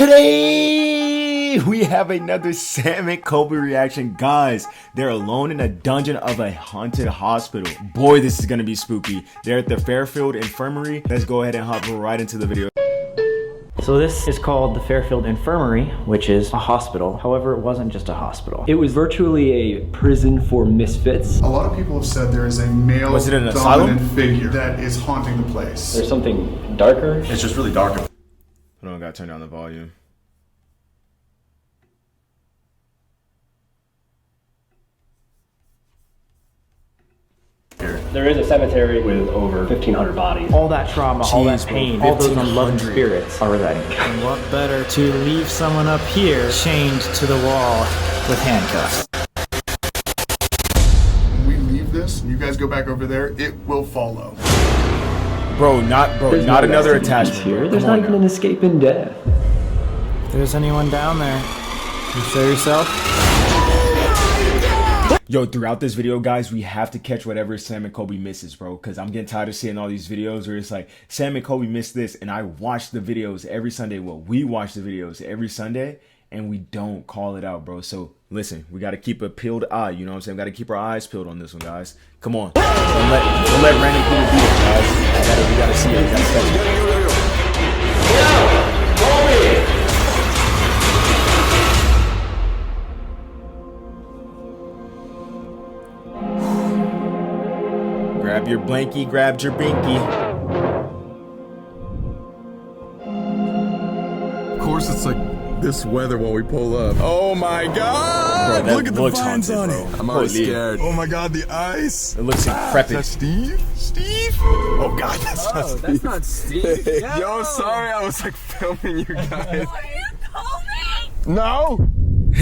Today we have another Sam and Colby reaction. Guys, they're alone in a dungeon of a haunted hospital. Boy, this is gonna be spooky. They're at the Fairfield Infirmary. Let's go ahead and hop right into the video. So this is called the Fairfield Infirmary, which is a hospital. However, it wasn't just a hospital. It was virtually a prison for misfits. A lot of people have said there is a male Was it an dominant asylum? figure that is haunting the place. There's something darker. It's just really dark. Hold on, gotta turn down the volume. There is a cemetery with over 1,500 bodies. All that trauma, all that Jeez, pain, bro. all those unloved 1,500. spirits are residing. And what better to leave someone up here chained to the wall with handcuffs? When we leave this, and you guys go back over there, it will follow. Bro, not another attachment. Here. Bro. There's Come not on even now. an escape in death. If there's anyone down there, you show yourself. Yo, throughout this video, guys, we have to catch whatever Sam and Colby misses, bro. Because I'm getting tired of seeing all these videos where it's like, Sam and Colby missed this. And I watch the videos every Sunday. Well, we watch the videos every Sunday. And we don't call it out, bro. So, listen, we got to keep a peeled eye. You know what I'm saying? We got to keep our eyes peeled on this one, guys. Come on. Don't let random people beat it, guys. We got to see it. We got to catch it. Grab your blankie, grab your binky. Of course, it's like this weather while we pull up. Oh my god! Bro, that Look at the looks vines haunted, on bro. it. I'm already Holy. scared. Oh my god, the ice. It looks Is that decrepit. Steve? Steve? Oh god, that's not Steve. That's not Steve. Yo, sorry, I was like filming you guys. No!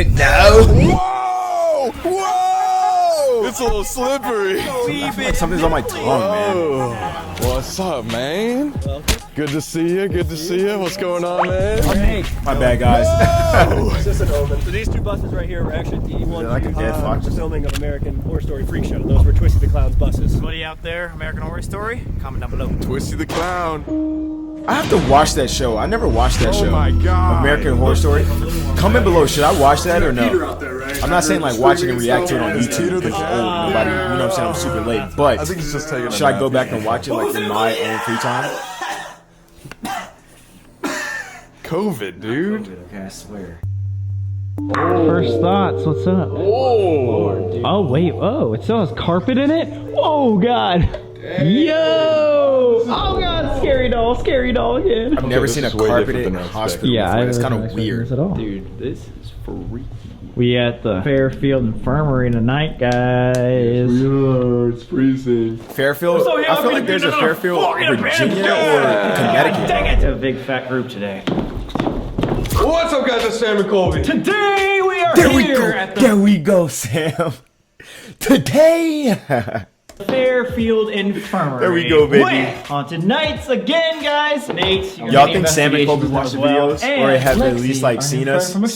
No! Whoa! Whoa! It's a little slippery. I feel like something's on my tongue, man. Oh, what's up, man? Good to see you. Good to see you. What's going on, man? My bad, guys. It's just an omen. So these two buses right here were actually the one like a dead fox? filming of American Horror Story Freak Show. Those were Twisty the Clown's buses. Somebody out there, American Horror Story? Comment down below. Twisty the Clown. I have to watch that show. I never watched that show. Oh my god. American Horror Story. Comment below. Should I watch that or Peter no? out there, right? I'm not saying like watch it and react to it on Is YouTube. Peter the Because cat? nobody, you know what I'm saying? I'm super late. But I think he's just taking a should I nap. go back and watch it like in my own free time? COVID, dude. Okay, I swear. First thoughts, what's up? Oh, wait, oh, it still has carpet in it? Oh, God. Yo! Oh, God, scary doll again. I've never this seen a is way carpeted different than I expected. hospital Yeah, before. It's wasn't kind of expecting weird. this at all. Dude, this is freaky. We at the Fairfield Infirmary tonight, guys. It's freezing. Fairfield? I feel like there's a Fairfield, Virginia or Connecticut. It's a big fat group today. What's up, guys? It's Sam and Colby. Today we are There we here go. at the There we go, Sam. Today. Fairfield Infirmary. There we go, baby. With haunted nights again, guys. Nate, Y'all think Sam and Colby watch the videos, or have at least like seen us on the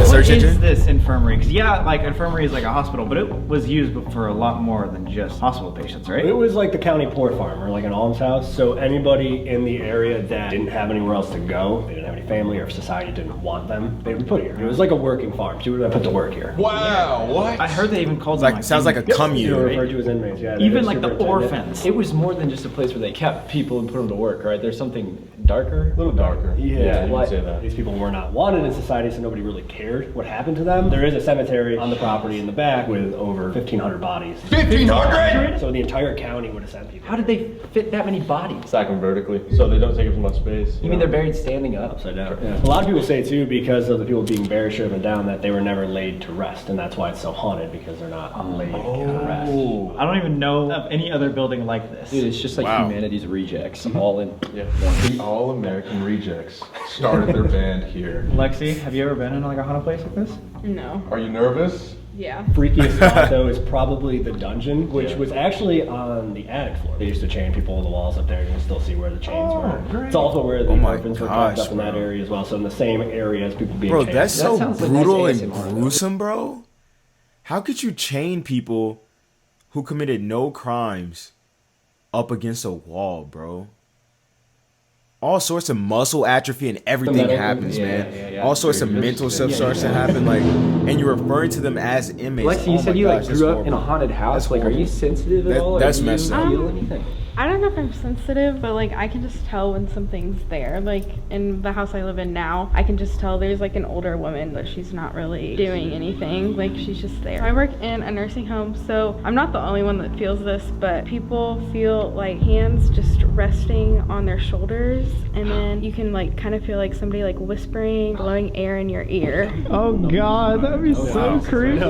search What is engine? this infirmary? Because yeah, like infirmary is like a hospital, but it was used for a lot more than just hospital patients, right? It was like the county poor farm or like an almshouse. So anybody in the area that didn't have anywhere else to go, they didn't have any family, or if society didn't want them, they would be put here. It was like a working farm. So you would have put to work here. Wow, what? I heard they even called them Like sounds like a You were commune. referred to as inmates, yeah. even like the superintendent. orphans. It was more than just a place where they kept people and put them to work, right? There's something darker. A little darker. Yeah, you what- can say that. These people were not wanted in society, so nobody really cared what happened to them. There is a cemetery on the property in the back with over 1,500 bodies. 1,500? So the entire county would have sent people. How did they fit that many bodies? Stack them vertically, so they don't take up as much space. You mean they're buried standing up? Upside down. Yeah. A lot of people say too, because of the people being buried stripped down, that they were never laid to rest, and that's why it's so haunted, because they're not laid to rest. I don't even know of any other building like this. Dude, it's just like Wow. humanity's rejects, all in. Yeah. The All American Rejects started their band here. Lexi, have you ever been in like a haunted place like this? No. Are you nervous? Yeah. Freakiest spot though is probably the dungeon, which Yeah. was actually on the attic floor. They used to chain people to the walls up there. You can still see where the chains were. great. It's also where the Oh my orphans were gosh, kept up in that bro. area as well. So in the same area as people being Bro, chained. that's so sounds like brutal nice and ASMR, though. gruesome, bro. How could you chain people who committed no crimes up against a wall, bro? all sorts of muscle atrophy and everything happens, man. All sorts of mental stuff starts to happen, like, and you're referring to them as inmates. Lexi, you said you like grew up in a haunted house. Like, are you sensitive at all? That's messed up. Feel anything? I don't know if I'm sensitive, but like I can just tell when something's there. Like in the house I live in now, I can just tell there's like an older woman, but she's not really doing anything. Like she's just there. I work in a nursing home, so I'm not the only one that feels this, but people feel like hands just resting on their shoulders, and then you can like kind of feel like somebody like whispering, blowing air in your ear. Oh God, that'd be so creepy.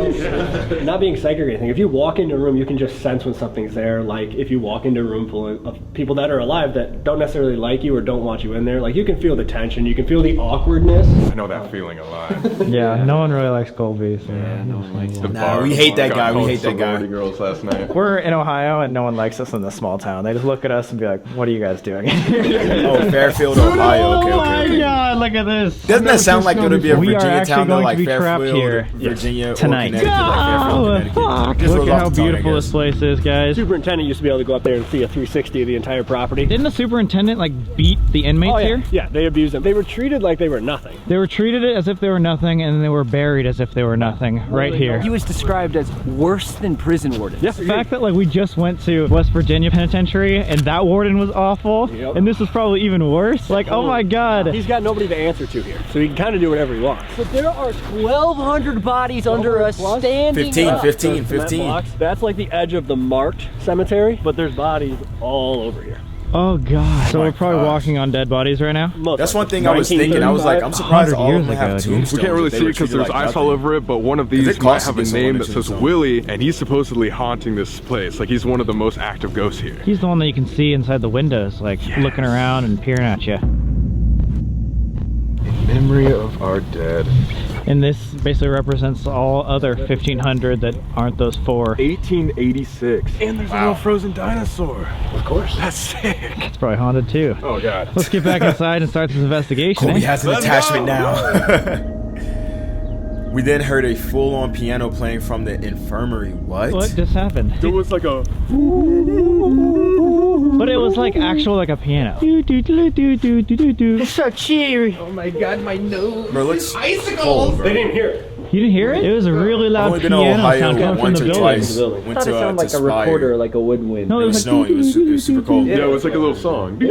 Not being psychic or anything, if you walk into a room, you can just sense when something's there. Like if you walk into a room full of people that are alive that don't necessarily like you or don't want you in there, like you can feel the tension, you can feel the awkwardness. I know that feeling a lot. Yeah, no one really likes Colby. So. Yeah, no one likes it. Nah, we hate that guy. We hate that guy. Girls last night. We're in Ohio and no one likes us in this small town. They just look at us and be like, what are you guys doing? Oh, Fairfield, Ohio. Okay, Oh my okay. God, look at this. Doesn't that sound like it would be a We are Virginia actually town, though, going like to be trapped Fairfield, here Virginia, tonight. or Connecticut, like Fairfield, Oh, Connecticut. fuck. Just Look rolls at off how the tongue, I beautiful guess. this place is, guys. Superintendent used to be able to go up there and see a 360 of the entire property. Didn't the superintendent like beat the inmates Oh, yeah. here? Yeah, they abused them. They were treated like they were nothing. They were treated as if they were nothing, and they were buried as if they were nothing right here. He was described as worse than prison wardens. The fact that like we just went to West Virginia Penitentiary and that warden was awful, Yep. and this is probably even worse. Like, oh my God. He's got nobody to answer to here, so he can kind of do whatever he wants. But there are 1,200 bodies under a standing 15, up. 15, That 15. box, that's like the edge of the marked cemetery, but there's bodies all over here. Oh God. So my we're probably gosh. walking on dead bodies right now? Most That's one likely. thing I was thinking. I was like, I'm surprised 100 all of years them have ago, dude. tombstones. We can't really if they see were it because treated there's like ice all nothing. over it, but one of it these might costs have to a get someone name a that says tombstone. Willie, and he's supposedly haunting this place. Like, he's one of the most active ghosts here. He's the one that you can see inside the windows, like looking around and peering at you. In memory of our dead. And this basically represents all other 1,500 that aren't those four. 1886. And there's a little frozen dinosaur. Of course. That's sick. It's probably haunted too. Oh, God. Let's get back inside and start this investigation. Colby eh? has an attachment now. We then heard a full-on piano playing from the infirmary. What? What just happened? There was like a... But it was like actual like a piano. It's so cheery. Oh my God, my nose. Bro, let's icicles. They didn't hear it. You didn't hear it? It was a really I've loud only been to piano Ohio sound coming from once the or building. twice. I Went I thought to it sounded like a Spire. recorder, like a woodwind. No, It was like snowing. It was super cold. Yeah, it was like a little song.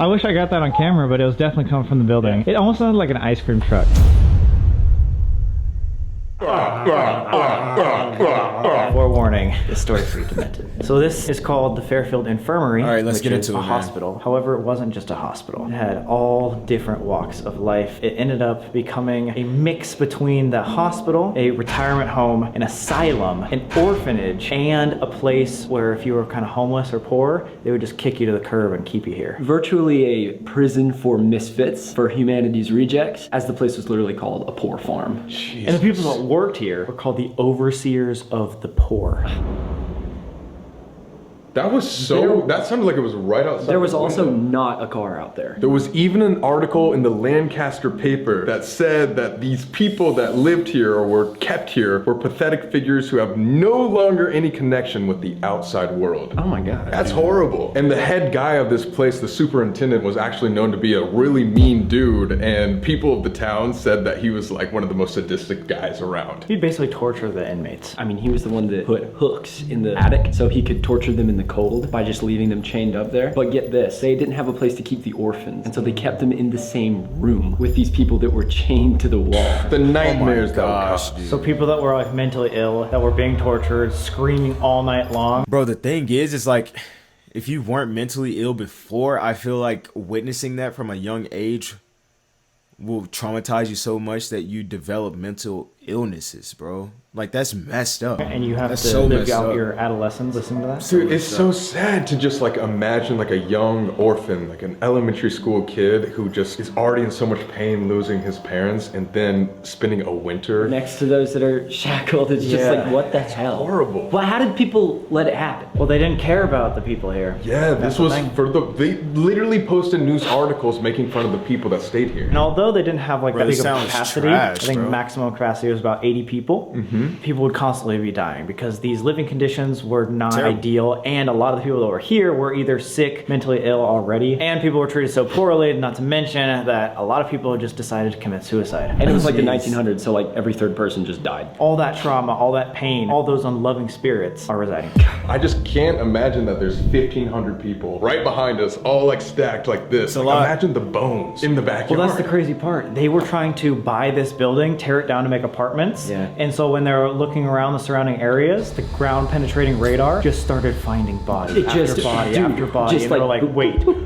I wish I got that on camera, but it was definitely coming from the building. It almost sounded like an ice cream truck. Forewarning, this story is pretty demented. So this is called the Fairfield Infirmary. All right, let's which get is into a it, man. hospital. However, it wasn't just a hospital. It had all different walks of life. It ended up becoming a mix between the hospital, a retirement home, an asylum, an orphanage, and a place where if you were kind of homeless or poor, they would just kick you to the curb and keep you here. Virtually a prison for misfits, for humanity's rejects, as the place was literally called a poor farm. And the people that worked here were called the overseers of the poor. That was so... That sounded like it was right outside. There was the also window. not a car out there. There was even an article in the Lancaster paper that said that these people that lived here or were kept here were pathetic figures who have no longer any connection with the outside world. Oh my God. That's horrible. And the head guy of this place, the superintendent, was actually known to be a really mean dude, and people of the town said that he was like one of the most sadistic guys around. He'd basically torture the inmates. I mean, he was the one that put hooks in the attic so he could torture them in the cold by just leaving them chained up there. But get this, they didn't have a place to keep the orphans, and so they kept them in the same room with these people that were chained to the wall. The nightmares that would gosh, cause. So people that were like mentally ill, that were being tortured, screaming all night long. Bro, the thing is like, if you weren't mentally ill before, I feel like witnessing that from a young age will traumatize you so much that you develop mental illnesses, bro. Like, that's messed up. And you have That's to so live messed out up. your adolescence listening to that. Dude, it's so sad to just like imagine like a young orphan, like an elementary school kid who just is already in so much pain losing his parents and then spending a winter. Next to those that are shackled, it's just like, what the hell? Horrible. Well, how did people let it happen? Well, they didn't care about the people here. Yeah, That's this the was thing. for the, they literally posted news articles making fun of the people that stayed here. And although they didn't have like Bro, that this big of sounds capacity, trash, I think bro. maximum capacity was was about 80 people, people would constantly be dying because these living conditions were not ideal, and a lot of the people that were here were either sick, mentally ill already, and people were treated so poorly, not to mention that a lot of people just decided to commit suicide. And it was like the 1900s, so like every third person just died. All that trauma, all that pain, all those unloving spirits are residing. I just can't imagine that there's 1,500 people right behind us, all like stacked like this. Like, imagine the bones in the backyard. Well, that's the crazy part. They were trying to buy this building, tear it down to make apartments. Yeah. And so when they're looking around the surrounding areas, the ground penetrating radar just started finding body after body after body. Just and they were like,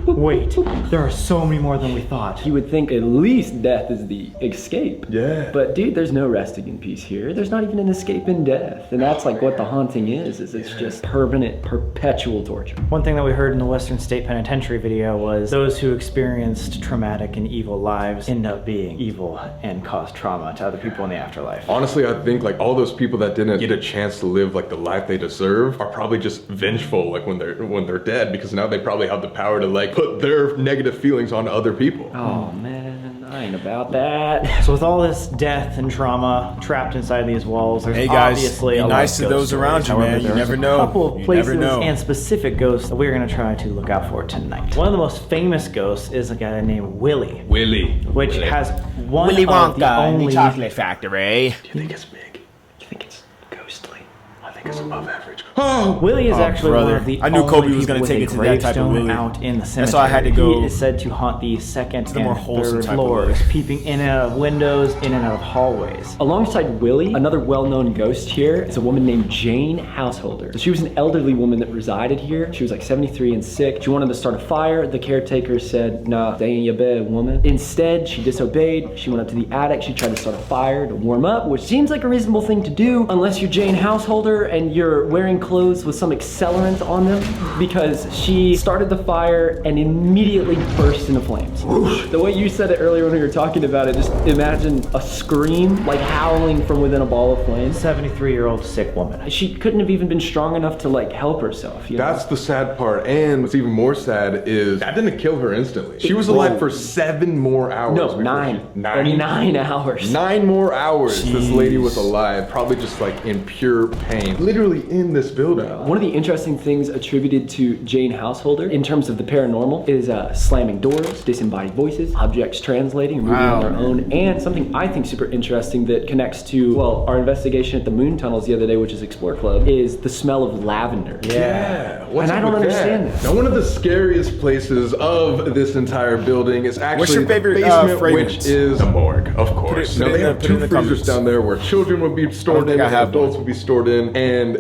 wait, there are so many more than we thought. You would think at least death is the escape. Yeah. But dude, there's no resting in peace here. There's not even an escape in death. And that's like what the haunting is it's just permanent, perpetual torture. One thing that we heard in the Western State Penitentiary video was those who experienced traumatic and evil lives end up being evil and cause trauma to other people in the afterlife. Honestly, I think like all those people that didn't get a chance to live like the life they deserve are probably just vengeful like when they're dead, because now they probably have the power to like put their negative feelings on other people. Oh man, I ain't about that. So with all this death and trauma trapped inside these walls, there's Hey guys, obviously be a lot nice of to ghost those around you, stories. man. You However, never there's know. a couple of You places never know. and specific ghosts that we're gonna try to look out for tonight. One of the most famous ghosts is a guy named Willie, which has one Willy of the Wonka in only the chocolate factory. Do you think it's big? You think it's ghostly? I think it's above average. Willie is actually one brother. of the I knew only Colby was people gonna with take a it to that type of gravestone Willie. out in the cemetery. That's why I had to go- He is said to haunt the second the more and wholesome third type of floors, Willie. peeping in and out of windows, in and out of hallways. Alongside Willie, another well-known ghost here is a woman named Jane Householder. She was an elderly woman that resided here. She was like 73 and sick. She wanted to start a fire. The caretaker said, nah, stay in your bed, woman. Instead, she disobeyed. She went up to the attic. She tried to start a fire to warm up, which seems like a reasonable thing to do unless you're Jane Householder and you're wearing clothes with some accelerant on them, because she started the fire and immediately burst into flames. The way you said it earlier when we were talking about it, just imagine a scream like howling from within a ball of flames. 73-year-old sick woman. She couldn't have even been strong enough to like help herself. You know? That's the sad part, and what's even more sad is that didn't kill her instantly. She was alive for 7 more hours. No, before 9. she- 9? 9 hours. 9 more hours this lady Jeez. was alive, probably just like in pure pain. Literally in this building. One of the interesting things attributed to Jane Householder in terms of the paranormal is slamming doors, disembodied voices, objects translating and moving on their own, and something I think super interesting that connects to, well, our investigation at the moon tunnels the other day, which is Explore Club, is the smell of lavender. Yeah. What's And I up don't with understand that? this. Now, one of the scariest places of this entire building is actually What's your favorite, the basement, fragrance? which is the morgue, of course. put Now, it they in have the- put it 2 in the freezers comments. down there where children would be stored think in I and have adults one. would be stored in, and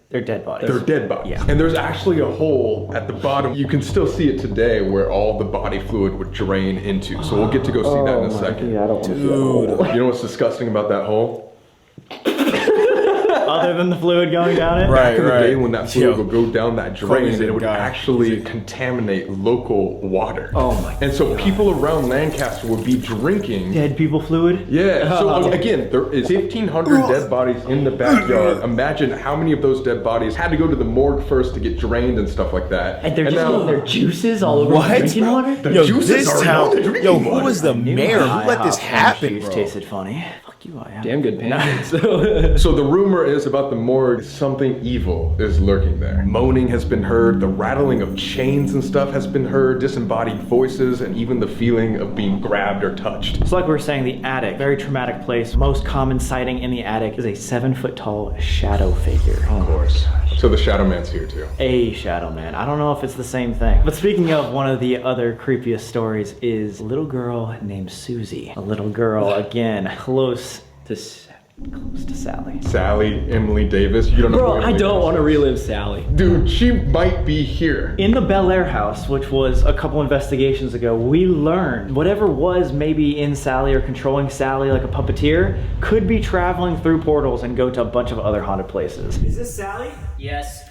They're dead bodies. they're dead bodies. Yeah. And there's actually a hole at the bottom. You can still see it today where all the body fluid would drain into. So we'll get to go see that in a second. Yeah, I don't want to see that hole. You know what's disgusting about that hole? Other than the fluid going down it? Right, Back in the right. day when that fluid Yo. would go down that drain, Colby's it a would guy. actually contaminate local water. Oh my And so people around Lancaster would be drinking. Dead people fluid? Yeah, so again, there is 1,500 dead bodies in the backyard. Imagine how many of those dead bodies had to go to the morgue first to get drained and stuff like that. And they're just now- getting their juices all over What? the drinking water? The Yo, juices this are town. not the drinking Yo, who water. was the mayor? Who let this happen, bro? Tasted funny. Fuck you, I am. Damn good pancakes. So the rumor is about the morgue, something evil is lurking there. Moaning has been heard, the rattling of chains and stuff has been heard, disembodied voices, and even the feeling of being grabbed or touched. So like we were saying, the attic, very traumatic place. Most common sighting in the attic is a 7-foot-tall shadow figure. Of course. So the Shadow Man's here too. A shadow man. I don't know if it's the same thing. But speaking of, one of the other creepiest stories is a little girl named Susie. A little girl, again, close to Sally. Sally, Emily Davis, you don't know. Bro, who I Emily don't Davis want to is. relive Sally. Dude, she might be here. In the Bel Air house, which was a couple investigations ago, we learned whatever was maybe in Sally or controlling Sally like a puppeteer could be traveling through portals and go to a bunch of other haunted places. Is this Sally? Yes.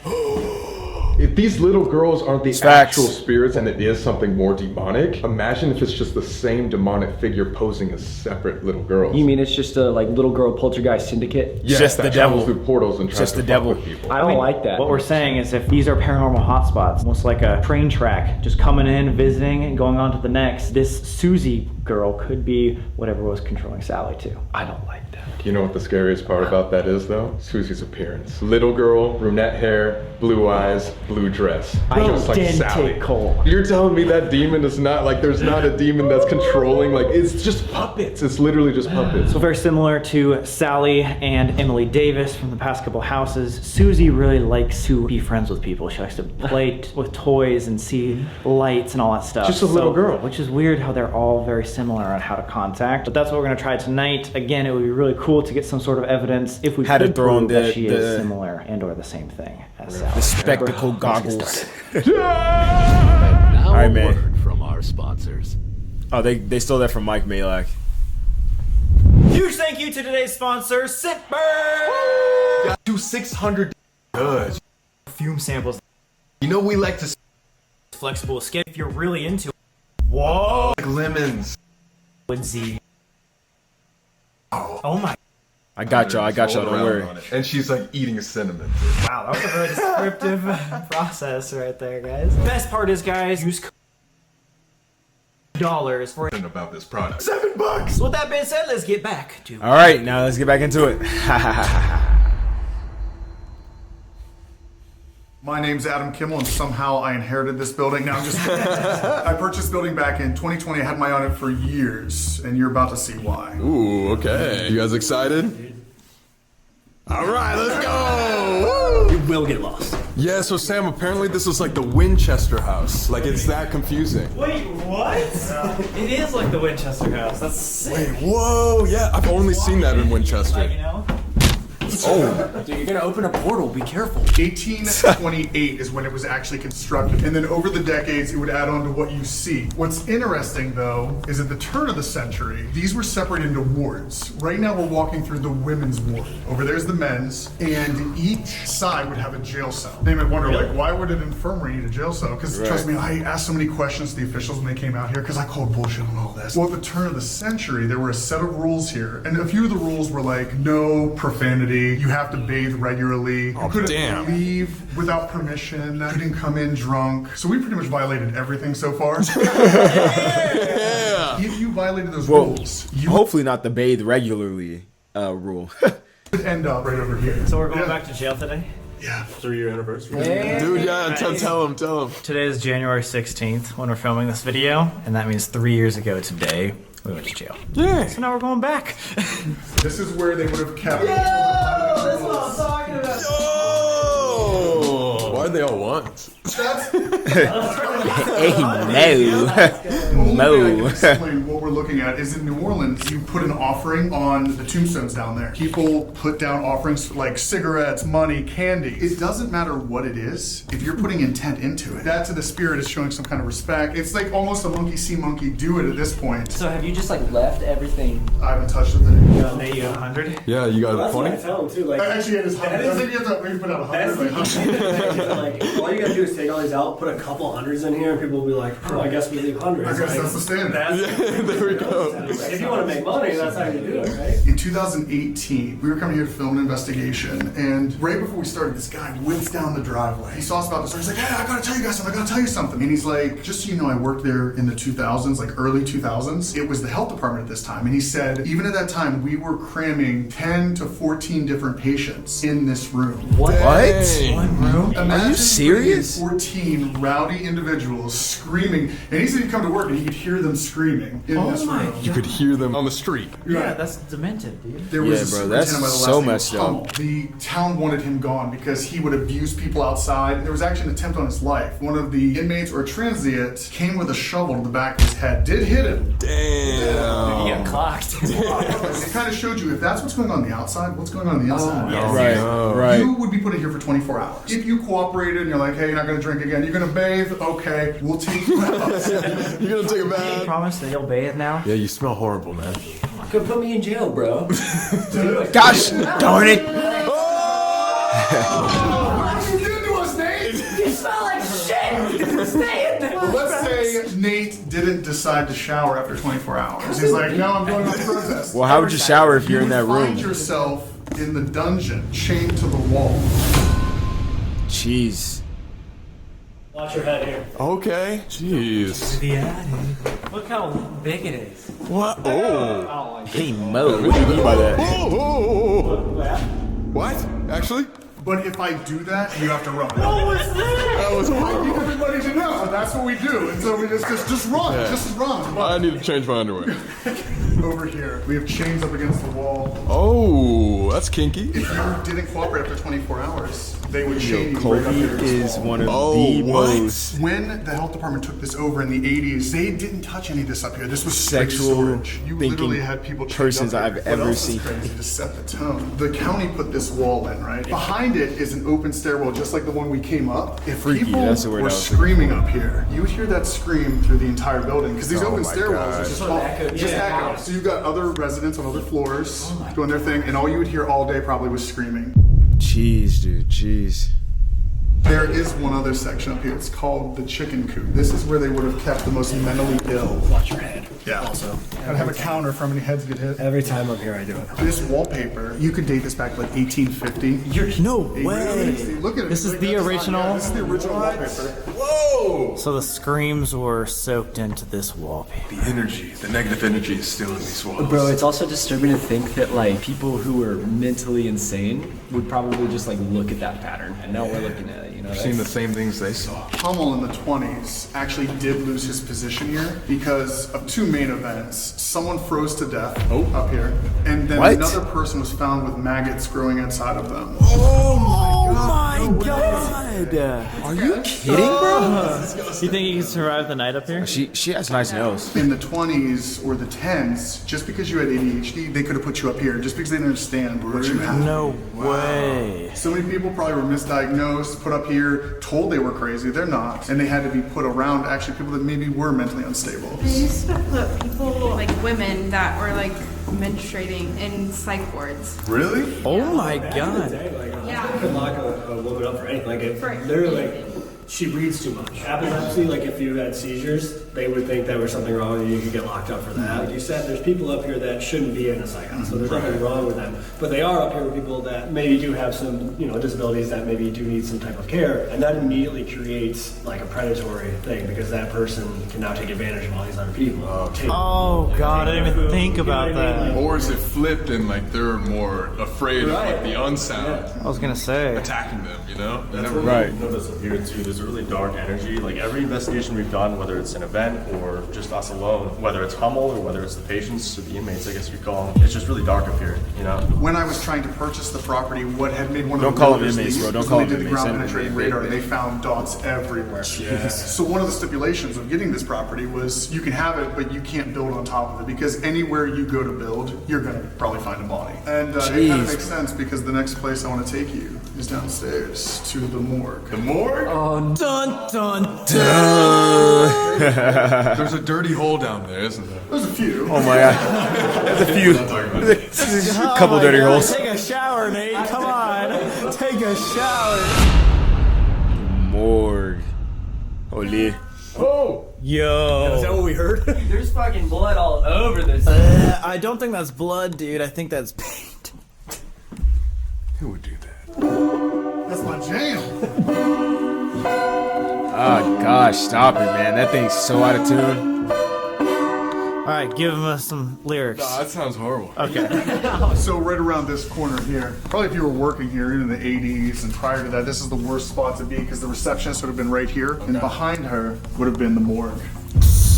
If these little girls aren't the Facts. actual spirits and it is something more demonic, imagine if it's just the same demonic figure posing as separate little girls. You mean it's just a like little girl poltergeist syndicate? Yes, just that the travels devil. through portals and tries Just to the fuck devil. with people. I don't like that. What we're saying is if these are paranormal hotspots, almost like a train track, just coming in, visiting, and going on to the next, this Susie girl could be whatever was controlling Sally too. I don't like that. You know what the scariest part about that is though? Susie's appearance. Little girl, brunette hair, blue eyes, blue dress. Just like Sally. Identical. You're telling me that demon is not like, there's not a demon that's controlling, like it's just puppets. It's literally just puppets. So very similar to Sally and Emily Davis from the past couple houses, Susie really likes to be friends with people. She likes to play with toys and see lights and all that stuff. Just a little girl. Which is weird how they're all very similar on how to contact. But that's what we're gonna try tonight. Again, it would be really cool to get some sort of evidence if we Had to could throw prove in that she is similar and or the same thing as Sally. The spectacle goggles. Now Alright, a man. word from our sponsors. Oh, they stole that from Mike Malak. Huge thank you to today's sponsor, Scentbird! Got you 600 good. Fume samples. You know we like to Flexible skin if you're really into it. Whoa! like lemons. Woodsy. Oh my. I got y'all, don't worry. And she's like eating cinnamon. Wow, that was a really descriptive process right there, guys. Best part is, guys, use $dollars for About this product. $7. So with that being said, let's get back to Alright, now let's get back into it. My name's Adam Kimmel, and somehow I inherited this building. Now I'm just I purchased this building back in 2020. I had my eye on it for years, and you're about to see why. Ooh, okay. You guys excited? All right, let's go! You will get lost. Yeah, so Sam, apparently this is like the Winchester house. Like, it's that confusing. Wait, what? It is like the Winchester house. That's sick. Wait, whoa, yeah, I've only seen that in Winchester. You know? Oh, Dude, you're gonna open a portal. Be careful. 1828 is when it was actually constructed, and then over the decades it would add on to what you see. What's interesting though is at the turn of the century, these were separated into wards. Right now we're walking through the women's ward. Over there's the men's, and each side would have a jail cell. They might wonder like, why would an infirmary need a jail cell? Because trust me, I asked so many questions to the officials when they came out here because I called bullshit on all this. Well, at the turn of the century, there were a set of rules here, and a few of the rules were like no profanity. You have to bathe regularly. You couldn't leave without permission. You couldn't come in drunk. So we pretty much violated everything so far. If you violated those rules, you Hopefully not the bathe regularly rule. would end up right over here. So we're going back to jail today? Yeah. 3-year anniversary. Dude, yeah, tell him. Today is January 16th when we're filming this video, and that means 3 years ago today, we went to jail. Yeah. So now we're going back. This is where they would have kept. That's what I'm talking about. Oh, why'd they all want? That's Hey, Mo. Explain what we're looking at is in New Orleans, you put an offering on the tombstones down there. People put down offerings like cigarettes, money, candy. It doesn't matter what it is if you're putting intent into it. That to the spirit is showing some kind of respect. It's like almost a monkey see monkey do it at this point. So have you just like left everything? I haven't touched the thing. They 100. Yeah, you got a That's what I 20? tell them too. Like, Actually, it is 100. I think you have to maybe put out 100. like, all you gotta do is take all these out, put a couple hundreds in here, and people will be like, oh, I guess we leave hundreds. I guess that's the standard. There we go. If you want to make money, that's how you do it, right? In 2018, we were coming here to film an investigation, and right before we started, this guy whips down the driveway. He saw us about to start. He's like, hey, I gotta tell you guys something. I gotta tell you something. And he's like, just so you know, I worked there in the 2000s, like early 2000s. It was the health department at this time. And he said, even at that time, we were cramming 10 to 14 different patients in this room. What? One room? Imagine serious? 14 rowdy individuals screaming. And he said he'd come to work and he could hear them screaming in this room. You could hear them on the street. Yeah, that's demented, dude. There was Yeah, a bro, that's superintendent by the so last name of messed up. Hummel. The town wanted him gone because he would abuse people outside. There was actually an attempt on his life. One of the inmates or transient came with a shovel to the back of his head. Did hit him. Damn. He got clocked. It kind of showed you if that's what's going on the outside, what's going on the inside. Right. You would be put in here for 24 hours. If you cooperated and you're like, hey, you're not going to drink again, you're going to bathe, okay, we'll take you out. You're gonna take a bath? Promise that he'll bathe now? Yeah, you smell horrible, man. Could put me in jail, bro. Gosh darn it! What you did to us, Nate? You smell like shit. Stay in there. But let's say Nate didn't decide to shower after 24 hours. He's like, no, I'm going on protest. Well, how would you shower if you're in that You would room? find yourself in the dungeon, chained to the wall. Jeez. Watch your head here. Okay. Jeez. Look how big it is. What? Oh. Hey Mo, what do you mean by that? What? Actually? But if I do that, you have to run. What was that? That was I horrible. need everybody to know. So that's what we do. And so we just run. Yeah. Just run. I need to change my underwear. Over here, we have chains up against the wall. Oh, that's kinky. If you didn't cooperate after 24 hours, they would chain you right up Colby here to this is wall. one of Oh, the what? most When the health department took this over in the 80s, they didn't touch any of this up here. This was straight sexual storage. You literally thinking had people chained persons up here. I've What ever else is seen. crazy to set the tone? The county put this wall in, right? Behind it is an open stairwell, just like the one we came up. If Freaky, people that's the word were I was looking screaming up here, you would hear that scream through the entire building because these open my stairwells God. are just echo. So you've got other residents on other floors doing their thing, and all you would hear all day probably was screaming. Jeez, dude, jeez. There is one other section up here. It's called the chicken coop. This is where they would have kept the most mentally ill. Watch your head. Yeah. Also. I'd have a counter for how many heads get hit. Every time I'm here, I do it. This wallpaper, you could date this back to like 1850. No Look at it. This is Like, the that's original? Yeah, this is the original wallpaper. Whoa! So the screams were soaked into this wallpaper. The energy, the negative energy is still in these walls. Bro, it's also disturbing to think that like people who are mentally insane would probably just like look at that pattern, and now we're looking at it. You know, I've seen the same things they saw. Hummel in the 20s actually did lose his position here because of two main events. Someone froze to death up here, and then What? another person was found with maggots growing inside of them. Oh my god! Are you kidding, bro? You think you can survive the night up here? She has nice nails. In the 20s or the 10s, just because you had ADHD, they could have put you up here just because they didn't understand what you had. No way. So many people probably were misdiagnosed, put up here, told they were crazy. They're not. And they had to be put around actually people that maybe were mentally unstable. They used to put people, like women that were like menstruating in psych wards. Really? Oh my god. Yeah. You could lock a woman up for anything. Like, if For literally, anything. like, she reads too much. Epilepsy, like, if you had seizures, they would think there was something wrong and you could get locked up for that. Like you said, there's people up here that shouldn't be in a psych house, so there's nothing wrong with them. But they are up here with people that maybe do have some, disabilities that maybe do need some type of care, and that immediately creates, like, a predatory thing because that person can now take advantage of all these other people. Oh god, I didn't even think about that. Or is it flipped and like they're more afraid of like the unsound I was gonna say. attacking them, you know? They never Right. Notice up here too, there's a really dark energy. Like every investigation we've done, whether it's an event or just us alone, whether it's Hummel or whether it's the patients or the inmates, I guess you call them, it's just really dark up here, you know? When I was trying to purchase the property, what had made one of Don't the call them builders inmates, leave bro. Don't was call when them they did the inmates. ground penetrating radar, and they found dots everywhere. So one of the stipulations of getting this property was you can have it, but you can't build on top of it because anywhere you go to build, you're gonna probably find a body. And it kind Jeez. of makes sense because the next place I want to take you is downstairs to the morgue. The morgue? Dun dun There's a dirty hole down there, isn't there? There's a few. Oh my god. There's a few. There's a couple dirty holes. Take a shower, Nate. Come on. Take a shower. Morgue. Holy. Oh! Yo. what we heard? There's fucking blood all over this. I don't think that's blood, dude. I think that's paint. Who would do that? That's my jam. Oh gosh, stop it, man. That thing's so out of tune. All right, give him some lyrics. That sounds horrible. Okay. So right around this corner here, probably if you were working here in the 80s and prior to that, this is the worst spot to be because the receptionist would have been right here, and behind her would have been the morgue.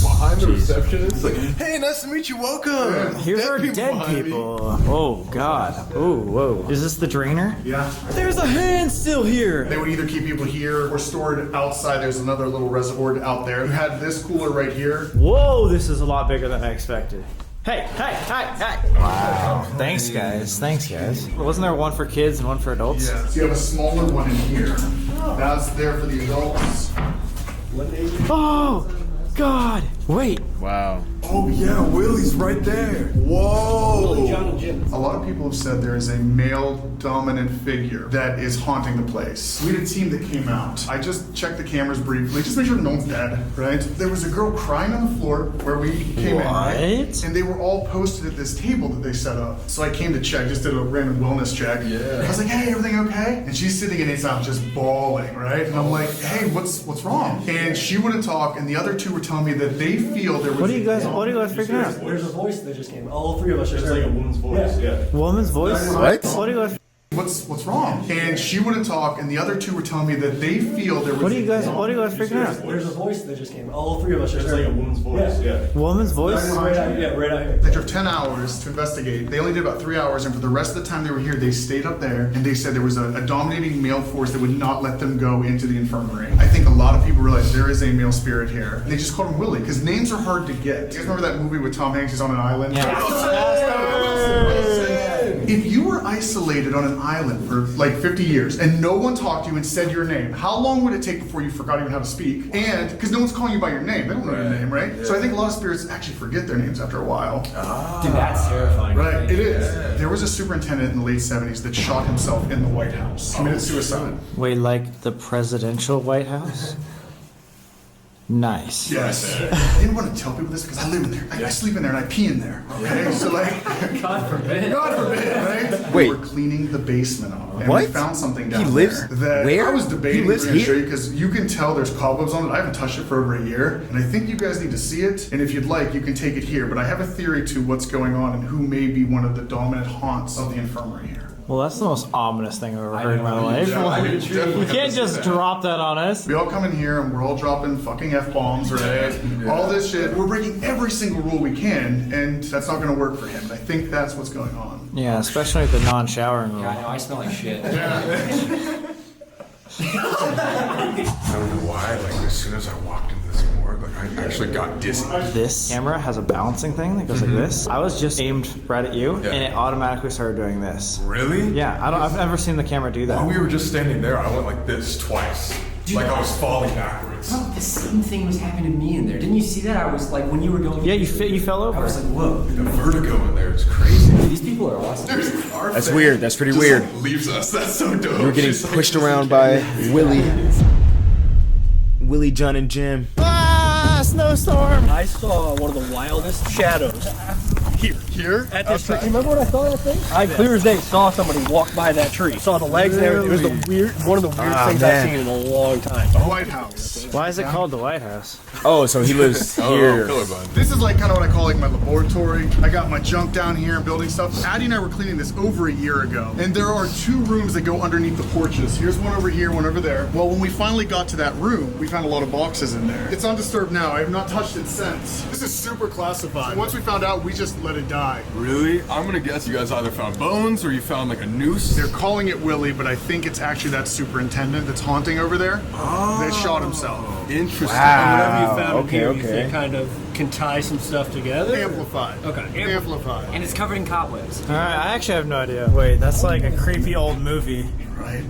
Behind the receptionist? Like, hey, nice to meet you, welcome! Here's our dead behind me. people. Oh God. Oh whoa. Is this the drainer? Yeah. There's a hand still here. They would either keep people here or stored outside. There's another little reservoir out there. You had this cooler right here. Whoa, this is a lot bigger than I expected. Hey, hey, hey, hey! Wow. Thanks, guys. Thanks, guys. Wasn't there one for kids and one for adults? Yeah. So you have a smaller one in here. That's there for the adults. Oh, God. Wait. Wow. Oh yeah, Willie's right there. Whoa. John and Jim. A lot of people have said there is a male dominant figure that is haunting the place. We had a team that came out. I just checked the cameras briefly, just make sure no one's dead, right? There was a girl crying on the floor where we came in, right? And they were all posted at this table that they set up. So I came to check, just did a random wellness check. Yeah. I was like, hey, everything okay? And she's sitting in inside just bawling, right? And I'm like, hey, what's wrong? And she wouldn't talk, and the other two were telling me that they feel there was What are you guys freaking out? There's a voice that just came. All three of us are It's like a woman's voice. Yeah. Woman's voice? What? What are you guys what's wrong? And she wouldn't talk, and the other two were telling me that they feel there was What are you guys freaking out? There's a voice that just came. All three of us are It's like a woman's voice. Yeah. Woman's voice? right out here. They drove 10 hours to investigate. They only did about 3 hours, and for the rest of the time they were here, they stayed up there, and they said there was a dominating male force that would not let them go into the infirmary. I think a lot of people realize there is a male spirit here. And they just called him Willie, because names are hard to get. You guys remember that movie with Tom Hanks? He's on an island? If you were isolated on an island for like 50 years and no one talked to you and said your name, how long would it take before you forgot even how to speak? And because no one's calling you by your name, they don't know your name, right? Yeah. So I think a lot of spirits actually forget their names after a while. Dude, that's terrifying. Right, it is. There was a superintendent in the late 70s that shot himself in the White House. Committed suicide. Wait, like the presidential White House? Nice. Yes. I didn't want to tell people this because I live in there. I sleep in there and I pee in there. Okay, so like, God forbid. God forbid, right? Wait. We were cleaning the basement up, and What? we found something down He lives there that where? I was debating. He lives to show here? you because you can tell there's cobwebs on it. I haven't touched it for over a year, and I think you guys need to see it. And if you'd like, you can take it here. But I have a theory to what's going on and who may be one of the dominant haunts of the infirmary here. Well, that's the most ominous thing I've ever heard in my life. You can't just drop that on us. We all come in here and we're all dropping fucking F-bombs, right? All this shit. We're breaking every single rule we can, and that's not going to work for him. And I think that's what's going on. Yeah, especially with the non-showering rule. I know, I smell like shit. I don't know why, like as soon as I walked into this morgue, like I actually got dizzy. This camera has a balancing thing that goes like this. I was just aimed right at you, and it automatically started doing this. Really? Yeah, I've never seen the camera do that. While we were just standing there, I went like this twice. Like I was falling backwards. Bro, the same thing was happening to me in there. Didn't you see that? I was like, when you were going. Yeah, you fell over. I was like, whoa. The vertigo in there is crazy. These people are awesome. That's weird. That's pretty just, weird. Like, leaves us. That's so dope. You were getting pushed around by Willie, John, and Jim. Ah, snowstorm! I saw one of the wildest shadows here at this tree. You remember when I saw that thing? I clear as day saw somebody walk by that tree. Saw the legs there. It was one of the weirdest things I've seen in a long time. The White House. Why is it called the White House? Oh, so he lives here. This is like kind of what I call like my laboratory. I got my junk down here and building stuff. Addie and I were cleaning this over a year ago. And there are 2 rooms that go underneath the porches. Here's one over here, one over there. Well, when we finally got to that room, we found a lot of boxes in there. It's undisturbed now. I have not touched it since. This is super classified. Once we found out, we just let it die. Really? I'm gonna guess you guys either found bones or you found like a noose. They're calling it Willie, but I think it's actually that superintendent that's haunting over there that shot himself. Interesting. Whatever you found here, you okay. think kind of can tie some stuff together? Amplified. Okay. Amplified. And it's covered in cobwebs. Alright, I actually have no idea. Wait, that's like a creepy old movie. Right.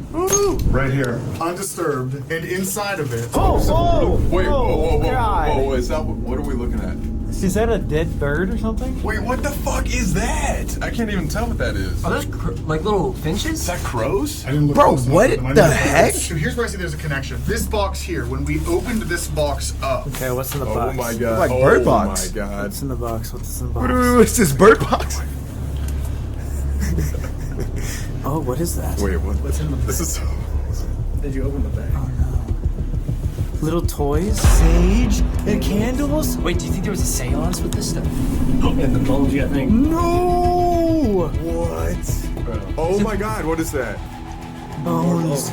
Right here. Undisturbed. And inside of it. Oh, whoa! Wait, whoa, God. is that, what are we looking at? Is that a dead bird or something? Wait, what the fuck is that? I can't even tell what that is. Are those like little finches? Is that crows? I didn't look Bro, close enough what at them. I the didn't- heck? So here's where I see there's a connection. This box here, when we opened this box up. Okay, what's in the Oh box? my god. Like bird box. Oh my god. What's in the box? What's in the box? What's this bird box? Oh, what is that? Wait, what's in the This is so... Did you open the bag? Little toys? Sage? And candles? Wait, do you think there was a seance with this stuff? And the bones you think? No! What? Oh my god, what is that? Bones.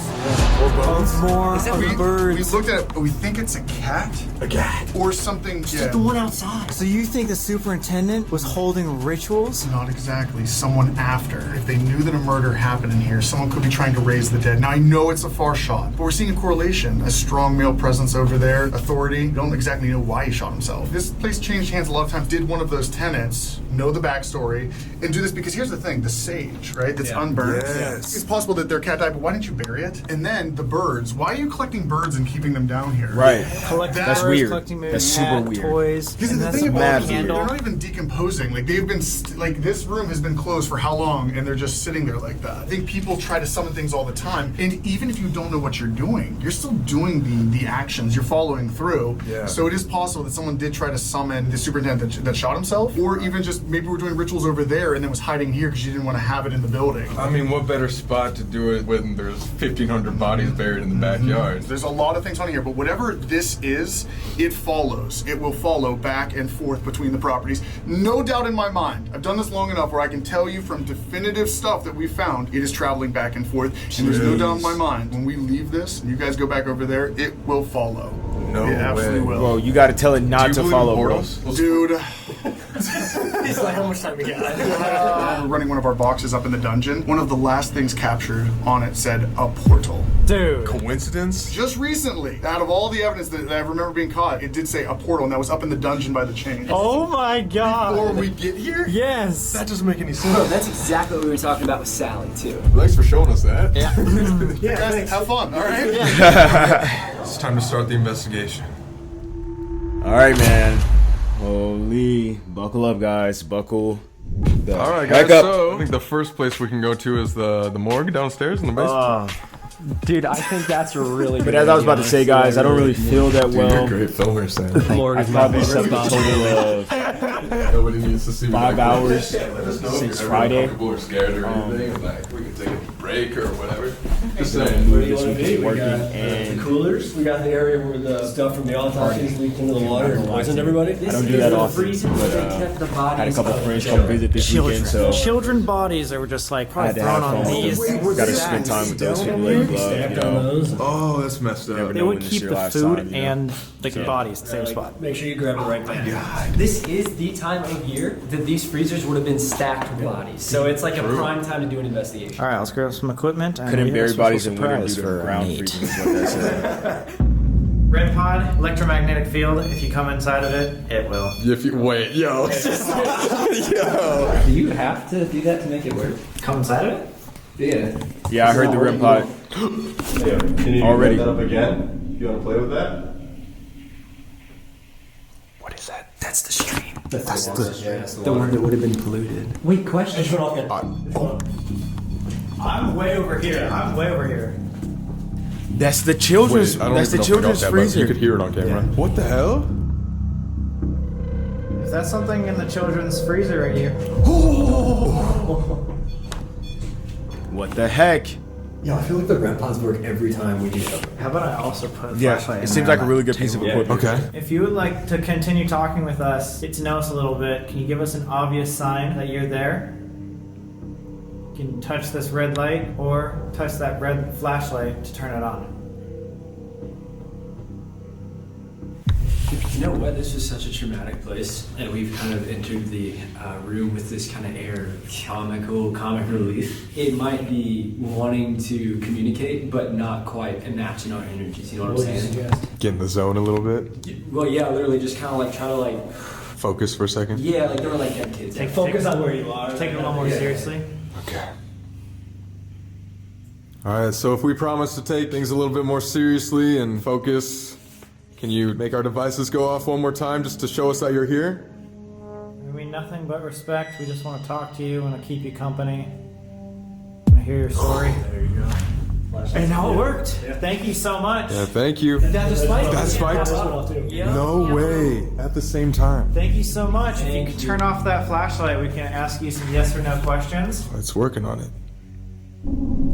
More bones? More Is that of the We birds. looked at it, but we think it's a cat A cat. or something. Yeah. The one outside. So you think the superintendent was holding rituals? Not exactly. Someone after. If they knew that a murder happened in here, someone could be trying to raise the dead. Now, I know it's a far shot, but we're seeing a correlation. A strong male presence over there, authority. We don't exactly know why he shot himself. This place changed hands a lot of times. Did one of those tenants know the backstory and do this? Because here's the thing, the sage, right, that's unburned. Yes. It's possible that their cat died but why didn't you bury it? And then the birds. Why are you collecting birds and keeping them down here? Right. That's weird. That's super weird. Toys. Because the thing about it, they're not even decomposing. Like they've been, like this room has been closed for how long, and they're just sitting there like that. I think people try to summon things all the time, and even if you don't know what you're doing, you're still doing the actions. You're following through. Yeah. So it is possible that someone did try to summon the superintendent that shot himself, or even just maybe we're doing rituals over there and then was hiding here because you didn't want to have it in the building. I mean, what better spot to do it when there's 1,500 bodies buried in the backyard? There's a lot of things on here, but whatever this is, it follows. It will follow back and forth between the properties. No doubt in my mind. I've done this long enough where I can tell you from definitive stuff that we found, it is traveling back and forth. And there's no doubt in my mind, when we leave this and you guys go back over there, it will follow. No it absolutely way. will. Bro, you got to tell it not to follow, bro. Dude. He's like, how much time we got? We're running one of our boxes up in the dungeon. One of the last things captured on it said a portal. Dude. Coincidence? Just recently, out of all the evidence that I remember being caught, it did say a portal, and that was up in the dungeon by the chain. Oh my god. Before we get here? Yes. That doesn't make any sense. Bro, that's exactly what we were talking about with Sally, too. Thanks for showing us that. Yeah. Yeah, guys, have fun, all right? It's time to start the investigation. All right, man. Holy, buckle up, guys. Buckle the All right, heck guys. up. So I think the first place we can go to is the morgue downstairs in the basement. Dude, I think that's a really good But as I was about to idea. say, guys, I don't really feel that You're well. a great filmer, Sam. I probably slept a total of Nobody needs to see me 5 like hours this. Let us know if since you're ever Friday. uncomfortable or scared or anything. Like we can take a break or whatever. Just Where saying. do you This want to week be? we got And the coolers. We got the area where the stuff from the autopsies leaked into the water and poisoned everybody. I don't do that often, but had a couple friends come visit this weekend, so Children bodies that were just like I probably had to thrown have on fun these. with them. Got to spend time with those people that you love, you know. Oh, that's messed up. Never They know would when this keep your the last food time, you know? and the bodies in the same spot. Make sure you grab the right man. This is the time of year that these freezers would have been stacked with bodies. So it's like a prime time to do an investigation. All right, let's grab some equipment. And Couldn't we have bury a special bodies in winter due surprise to for ground Nate. freezing is what that said. REM pod, electromagnetic field. If you come inside of it, it will. If you wait, yo, yo. Do you have to do that to make it work? Come inside of it? Yeah. Yeah, I heard the REM pod. Can you Already. that up again? You want to play with that? What is that? That's the stream. That's the one that would have been polluted. Wait, question. I'm way over here. I'm way over here. That's the children's. Wait, I don't That's the even know if I got children's that, but freezer. You could hear it on camera. What the hell? Is that something in the children's freezer right here? What the heck? Yeah, I feel like the REM pods work every time we do it. How about I also put a Yeah, flashlight it in seems there? like a really good piece of equipment. Okay. If you would like to continue talking with us, get to know us a little bit, can you give us an obvious sign that you're there? You can touch this red light or touch that red flashlight to turn it on. You know what? This was such a traumatic place, and we've kind of entered the room with this kind of air of comic relief. It might be wanting to communicate, but not quite matching our energies. You know what I'm saying? Get in the zone a little bit. Well, yeah, literally just kind of like trying to like, Focus for a second. yeah, like they were like dead kids. Focus on where you are. Take it a little more seriously. Okay. All right. So if we promise to take things a little bit more seriously and focus, can you make our devices go off one more time just to show us that you're here? I mean, nothing but respect. We just want to talk to you, want to keep you company. Want to hear your story. There you go. And how it worked. Thank you so much. Yeah. Thank you. That's spiked. That's spiked. No way. At the same time. Thank you so much. If you could turn off that flashlight, we can ask you some yes or no questions. It's working on it.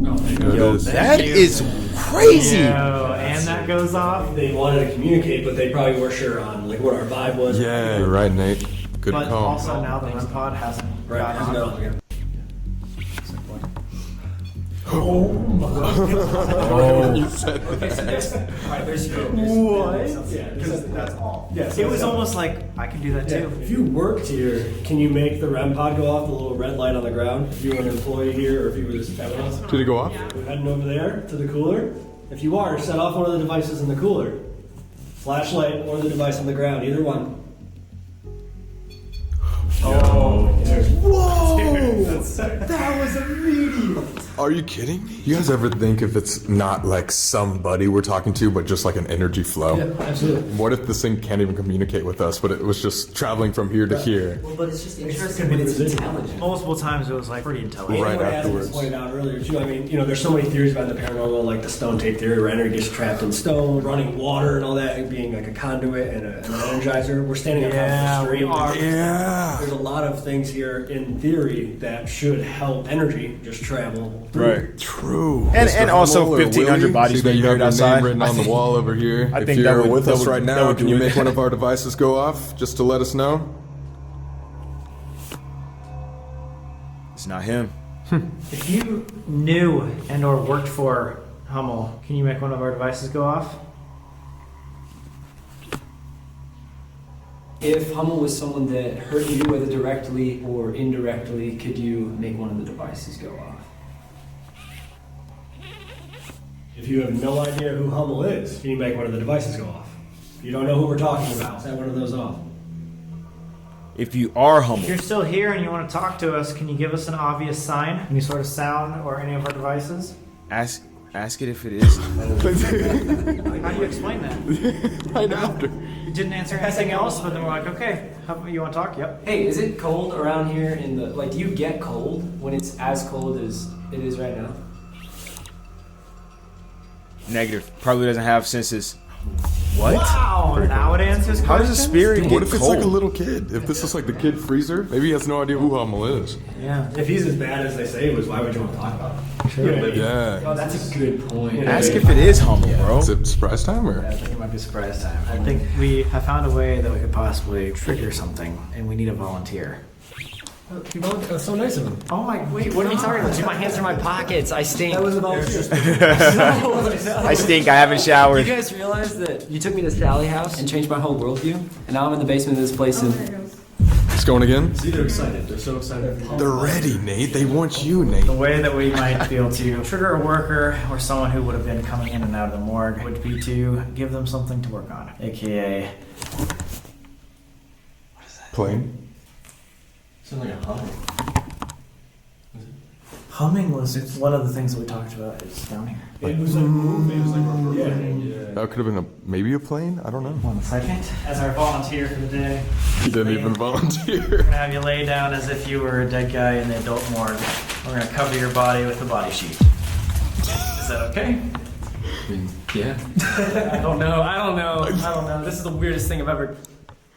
Oh, There it is. That is crazy. Yo, and that goes off. They wanted to communicate, but they probably weren't sure on like what our vibe was. Yeah, you're right, Nate. Good But call. also now the REM pod hasn't Right. got on. No. Okay, so there's, alright, there's What? That's all. Yeah, It was almost like I can do that Yeah, too. if you worked here, can you make the REM pod go off, the little red light on the ground? If you were an employee here or if you were just evidence? Did it go off? We're heading over there to the cooler. If you are, set off one of the devices in the cooler. Flashlight or the device on the ground, either one. Oh. Whoa! That was immediate. Are you kidding me? You guys ever think if it's not like somebody we're talking to, but just like an energy flow? Yeah, absolutely. What if this thing can't even communicate with us, but it was just traveling from here to here? Well, but it's just interesting when it's intelligent. Multiple times it was like pretty intelligent. Right As afterwards. pointed out earlier too. I mean, there's so many theories about the paranormal, like the stone tape theory, where energy gets trapped in stone, running water, and all that, and being like a conduit and an energizer. We're standing on top of the stream. Yeah. There's a lot of things here in theory that should help energy just travel through. Right. True. And also 1,500 bodies See that being you have buried your outside. name written on the wall over here. I If think you're that would- with that us would- right that now, would can do you it. make one of our devices go off just to let us know? It's not him. If you knew and or worked for Hummel, can you make one of our devices go off? If Hummel was someone that hurt you, whether directly or indirectly, could you make one of the devices go off? If you have no idea who Hummel is, can you make one of the devices go off? If you don't know who we're talking about, set one of those off. If you are If humble, you're still here and you want to talk to us, can you give us an obvious sign? Any sort of sound or any of our devices? ask it if it is. How do you explain that? Right after. You didn't answer anything else, but then we're like, okay, you want to talk? Yep. Hey, is it cold around here in the, like, do you get cold when it's as cold as it is right now? Negative. Probably doesn't have senses. What? Wow, now it answers questions? How does a spirit What get if it's cold? like a little kid? If this is like the kid freezer, maybe he has no idea who Hummel is. Yeah. If he's as bad as they say he was, why would you want to talk about him? Sure. Yeah. Oh, that's a good point. Ask if it is humble, bro. Is it surprise time or? I think it might be surprise time. I think we have found a way that we could possibly trigger something, and we need a volunteer. That's so nice of him. Oh my, Wait, what are you talking about? Dude, my hands are in my pockets. I stink. That was about just I stink. I haven't You showered. guys realize that you took me to Sally House and changed my whole worldview? And now I'm in the basement of this place and... It's going again? See, they're excited. They're so excited. They're ready, Nate. They want you, Nate. The way that we might be able to trigger a worker or someone who would have been coming in and out of the morgue would be to give them something to work on, aka Plane? Sounds like a humming. humming was one of the things that we talked about is down here. It was like moving. It was like That could have been maybe a plane? I don't know. 1 second. As our volunteer for the day, He didn't even volunteer. we're gonna have you lay down as if you were a dead guy in the adult morgue. We're gonna cover your body with the body sheet. Is that okay? Yeah. I don't know. This is the weirdest thing I've ever...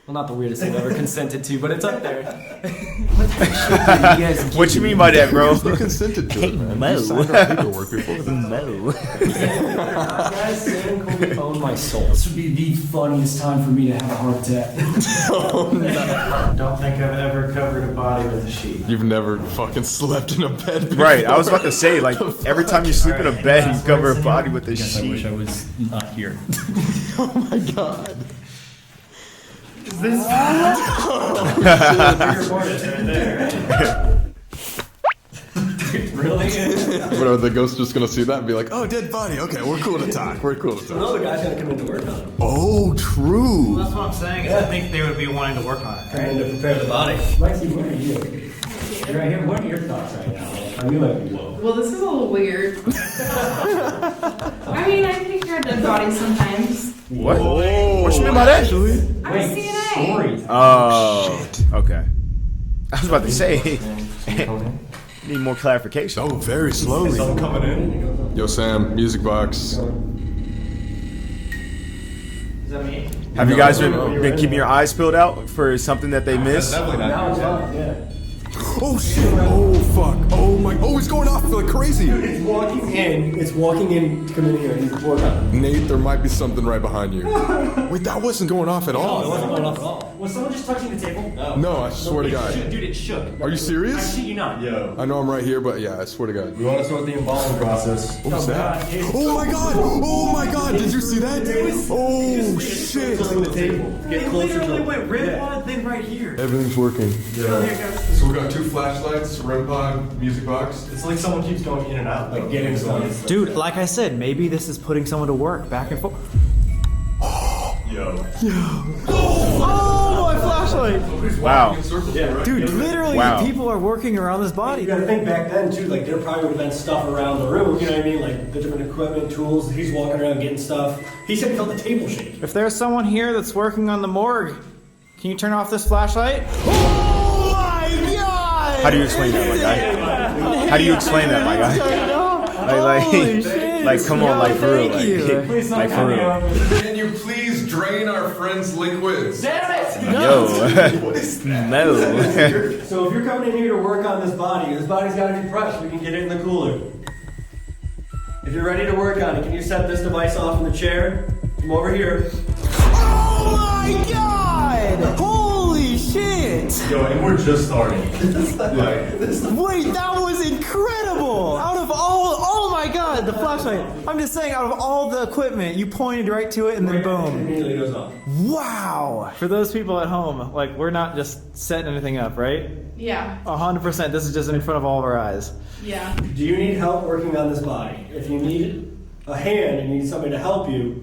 Well, not the weirdest thing I've ever consented to, but it's up there. What type of shit do you guys give What you mean by that, bro? You consented to it, man. Mo. You signed our paperwork before that. No. Guys, Sam and Colby own my soul. This would be the funniest time for me to have a heart attack. Don't think I've ever covered a body with a sheet. You've never fucking slept in a bed before. Right. I was about to say, like, every time you sleep in a bed, you cover a body with a sheet. I was not here. Oh my god. Really? What are the ghosts just gonna see that and be like, oh, dead body. Okay, we're cool to talk. We're cool to talk. Another guy's gonna come in to work on him. Oh, true. That's what I'm saying. Is I think they would be wanting to work on it. And to prepare the body. Lexi, what are you? You're right here. What are your thoughts right now? Are you like, whoa? Well, this is a little weird. I mean, I take care of dead bodies sometimes. What? What you mean by that? I'm a CNA. Oh. Okay. I was about to say. Need more clarification. Oh, very slowly. Coming in. Yo, Sam, music box. Is that me? Have you guys been keeping your eyes peeled out for something that they missed? Now it's on, yeah. Oh shit! Oh fuck! Oh my! Oh, it's going off like crazy. It's walking in. It's walking in to come in here and he's work on it. Nate, there might be something right behind you. Wait, that wasn't going off at Oh, it all. wasn't going off at all. Was someone just touching the table? No, I swear to God. Dude, it shook. Are you serious? You not. Yo, I know I'm right here, but yeah, I swear to God. we want to start the embalming process. What was that? Oh my God! Oh my God! Did you see that? Oh shit! The table. Get closer to the went red on thing right here. Everything's working. Yeah. So we got 2 flashlights, REM pod, music box. It's like someone keeps going in and out. Like getting stuff. Dude, like I said, maybe this is putting someone to work back and forth. Yo. Oh, my flashlight! flashlight. Wow. Dude, literally, Wow. people are working around this body. You gotta think back then too, like there probably would have been stuff around the room, you know what I mean? Like the different equipment, tools, he's walking around getting stuff. He said he felt the table shake. If there's someone here that's working on the morgue, can you turn off this flashlight? Oh my god! How do you explain that, my guy? How do you explain that, my guy? Like, come on, like for real, like for real. Can you please drain our friend's liquids? Damn it! Yo, no. So if you're coming in here to work on this body's gotta be fresh, we can get it in the cooler. If you're ready to work on it, can you set this device off in the chair? Come over here. Oh my god! Holy shit! Yo, and we're just starting. Wait, that was incredible! Out of all, oh my god, the flashlight. I'm just saying, out of all the equipment, you pointed right to it and then boom. Immediately goes off. Wow! For those people at home, like, we're not just setting anything up, right? Yeah. 100%, this is just in front of all of our eyes. Yeah. Do you need help working on this body? If you need a hand and you need somebody to help you,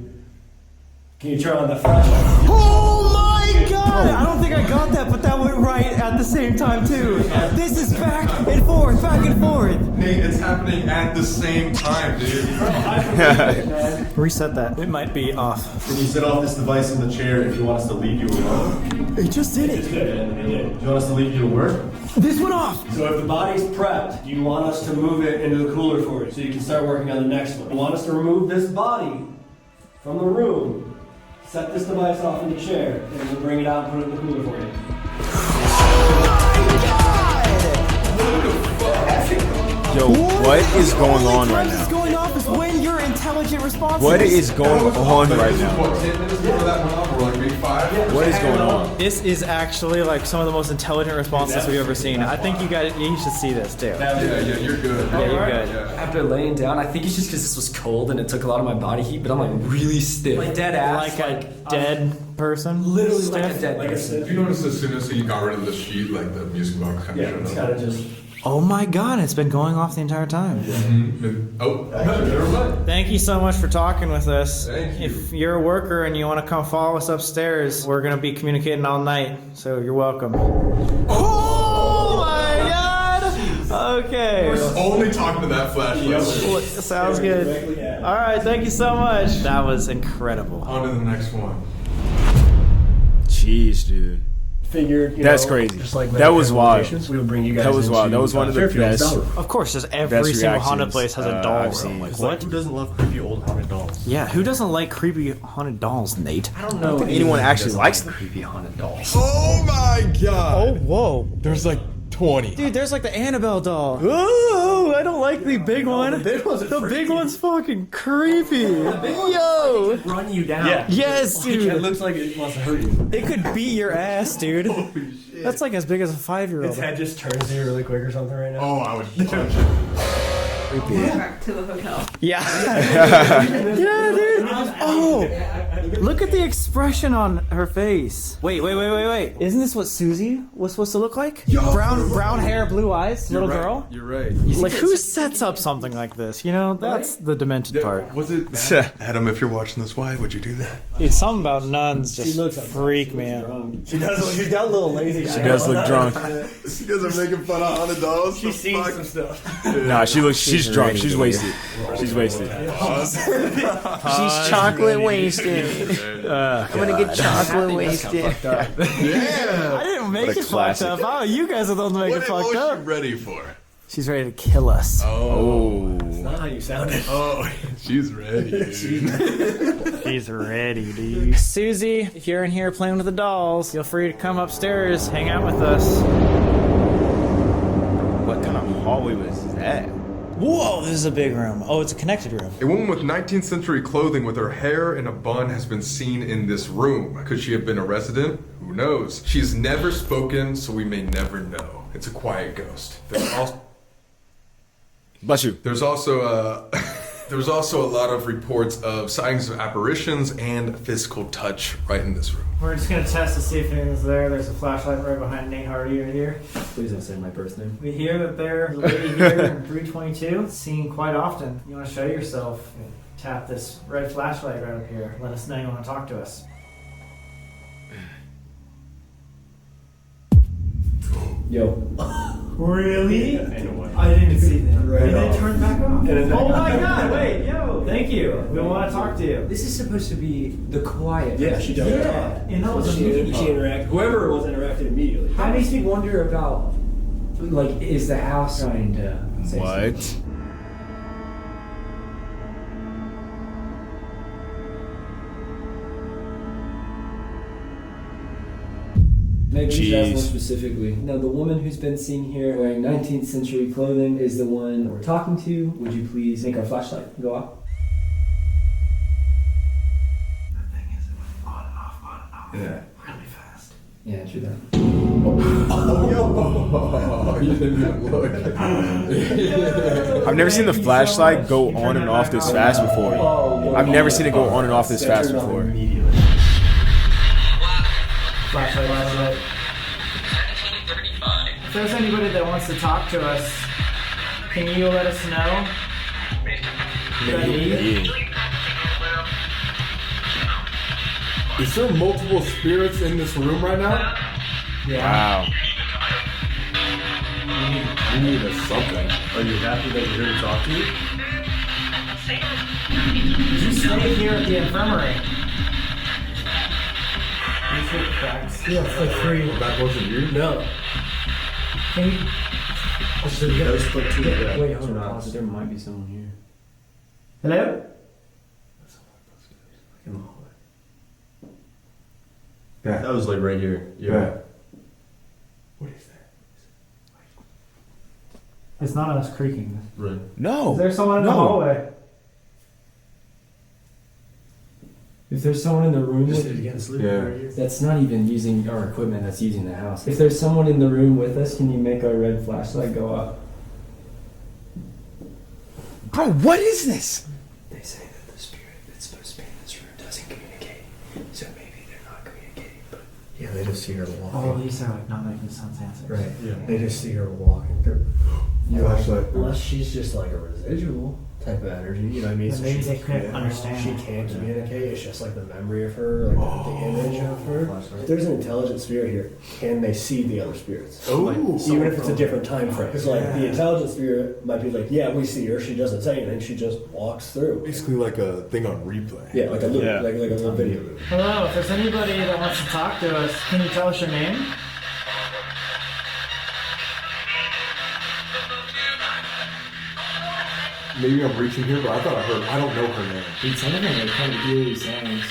can you turn on the flashlight? Oh my god! I don't think I got that, but that went right at the same time too. This is back and forth, back and forth. Nate, it's happening at the same time, dude. Reset that. It might be off. Can you set off this device in the chair if you want us to leave you alone? It just did it. Do you want us to leave you to work? This went off. So if the body's prepped, you want us to move it into the cooler for you so you can start working on the next one. You want us to remove this body from the room, set this device off in the chair, and we'll bring it out and put it in the cooler for you. Yo, what is going on right What is now? going off is when you're intelligent responses. What is going on right now, What, bro? 10 minutes before that went off, or like maybe 5? What is going on? This is actually like some of the most intelligent responses we've ever seen. I think you should see this too. Yeah, you're good. Yeah, you're good. After laying down, I think it's just because this was cold and it took a lot of my body heat, but I'm like really stiff. Like dead ass. Like a dead person? Literally like a dead person. You notice as soon as you got rid of the sheet, like the music box kind of showed It's up? kind of just... Oh my god, it's been going off the entire time. Oh, never mind. Thank you so much for talking with us. Thank you. If you're a worker and you want to come follow us upstairs, we're going to be communicating all night, so you're welcome. Oh my god! Okay. We're only talking to that flashlight. Sounds good. Alright, thank you so much. That was incredible. On to the next one. Jeez, dude. Figured, That's crazy. Just like That was wild. we would bring you guys That was wild. That was one of the Fairfield's best. doll room. Of course, just every Best single haunted reactions, place has a I've doll seen. room. Like, It's what? like, who doesn't love creepy old haunted dolls? Yeah, who doesn't like creepy haunted dolls, Nate? I don't know think anyone actually likes them. creepy haunted dolls. Oh my god! Oh, whoa. There's like 20. Dude, there's like the Annabelle doll. Ooh, I don't like the big one. The big one's fucking creepy. Yo. Run you down. Yes, It dude. looks like it wants to hurt you. It could beat your ass, dude. That's like as big as a 5-year-old. Its head just turns here really quick or something right now. Oh, I would punch it. Back to the hotel. Yeah. Yeah, dude. Oh, look at the expression on her face. Wait. Isn't this what Susie was supposed to look like? Brown hair, blue eyes, little girl. You're right. Like, who sets up something like this? You know, that's the demented part. Was it Adam, if you're watching this, why would you do that? Dude, something about nuns She just looks freak me out. drunk. She does. She's got a little lazy. She does look drunk. You guys are making fun of haunted dolls? She's seen some stuff. Nah, she's drunk. She's wasted. She's wasted. She's chocolate wasted. I'm gonna get chocolate wasted. Yeah! I didn't make What a it classic. fucked up. Oh, you guys are the ones that make it What fucked was up. you ready for? She's ready to kill us. Oh. Not how you sounded. Oh, she's ready, dude. She's ready, dude. Susie, if you're in here playing with the dolls, feel free to come upstairs, hang out with us. What kind of hallway was that? Whoa, this is a big room. Oh, it's a connected room. A woman with 19th century clothing with her hair in a bun has been seen in this room. Could she have been a resident? Who knows? She's never spoken, so we may never know. It's a quiet ghost. Bless you. There's also a lot of reports of signs of apparitions and physical touch right in this room. We're just gonna test to see if anything's there. There's a flashlight right behind Nate Hardy right here. Please don't say my birth name. We hear that there's a lady here in 322, seen quite often. You wanna show yourself? Tap this red flashlight right up here. Let us know you wanna talk to us. Yo. Really? Ain't no way. I didn't see that. Right And then off. turn back off. And then- Oh my god, wait, yo, thank you. We want to talk to you. This is supposed to be the quiet. Yeah, she does. Yeah, and that was She interacted. Whoever was interacted immediately. That makes me wonder about, like, is the house trying to say something? What? Maybe we should ask more Jeez. specifically. Now, the woman who's been seen here wearing 19th century clothing is the one we're talking to. Would you please make our flashlight go off? Yeah. Really fast. Yeah, true that. Oh, you didn't even look. I've never seen the flashlight go on and off this fast before. I've never seen it go on and off this fast before. Flashlight. If there's anybody that wants to talk to us, can you let us know? Yeah. Is there multiple spirits in this room right now? Wow. We need a something. Are you happy that we're here to talk to you? Did you stay here at the infirmary? You see the cracks? Yeah, it's like 3. That wasn't you? No. Can you? Those put 2 together. Wait, hold on. Pause. There might be someone here. Hello? Yeah. That was like right here. Yeah. What is that? It's not us creaking. Right. No. Is there someone in the hallway? If there's someone in the room Just with, again, sleep Yeah. right here. that's not even using our equipment, that's using the house. If there's someone in the room with us, can you make our red flashlight go up? Bro, what is this? They say that the spirit that's supposed to be in this room doesn't communicate. So maybe they're not communicating, but Yeah, they just see her walking. All these are like not making sense answers. Right. Yeah. They just see her walking. Flashlight. Unless she's just like a residual type of energy, you know what I mean? But So maybe she- they couldn't understand. She can't communicate. It's just like the memory of her, like the image of her. If there's an intelligent spirit here, can they see the other spirits? Oh. Even if it's a different time frame. Because like the intelligent spirit might be like, yeah, we see her. She doesn't say anything. She just walks through. Basically like a thing on replay. Yeah, like a loop, Yeah. like a little video loop. Hello, if there's anybody that wants to talk to us, can you tell us your name? Maybe I'm reaching here, but I thought I heard. I don't know her name. it's anything, I can't hear these sounds.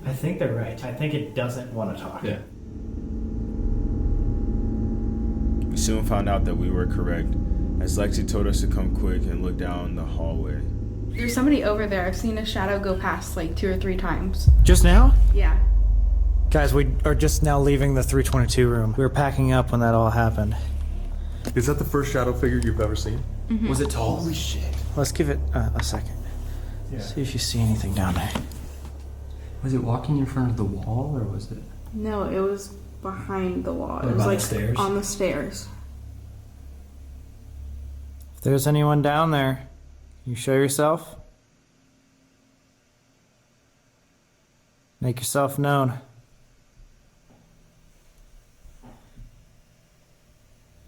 I think they're right. I think it doesn't want to talk. Yeah. We soon found out that we were correct, as Lexi told us to come quick and look down the hallway. There's somebody over there. I've seen a shadow go past like 2 or 3 times. Just now? Yeah. Guys, we are just now leaving the 322 room. We were packing up when that all happened. Is that the first shadow figure you've ever seen? Was it tall? Holy shit. Let's give it a second. See if you see anything down there. Was it walking in front of the wall, or was it? No, it was behind the wall. It Like was by the like stairs? on the stairs. If there's anyone down there, you show yourself. Make yourself known.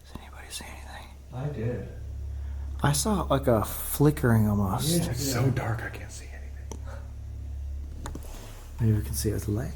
Does anybody see anything? I did. I saw like a flickering almost. It's so dark I can't see anything. Maybe we can see his leg.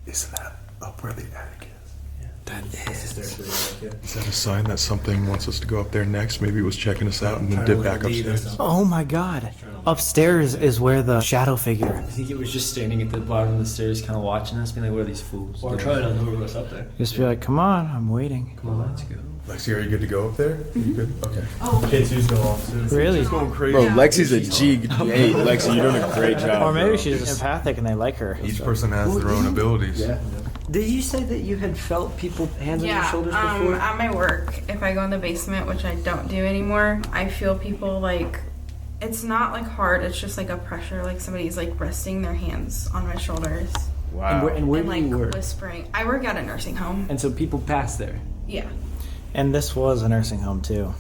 Isn't that up where the attic is? That is. Is that a sign that something wants us to go up there next? Maybe it was checking us out and then dip back upstairs. Oh my god. Upstairs is where the shadow figure. I think it was just standing at the bottom of the stairs, kind of watching us, being like, what are these fools? Or trying to lure us up there. Just be like, come on, I'm waiting. Come on, let's go. Lexi, are you good to go up there? You good? Okay. K2's go off soon. Really? She's going crazy. Bro, Lexi's a G. Hey, Lexi, you're doing a great job. Or maybe bro. she's just empathic and they like her. Each person has their own abilities. Yeah. Did you say that you had felt people hands on your Yeah, shoulders before? at my work, if I go in the basement, which I don't do anymore, I feel people like, it's not like hard, it's just like a pressure, like somebody's like resting their hands on my shoulders. Wow. And where and do like you work? whispering. I work at a nursing home. And so people pass there. Yeah. And this was a nursing home too.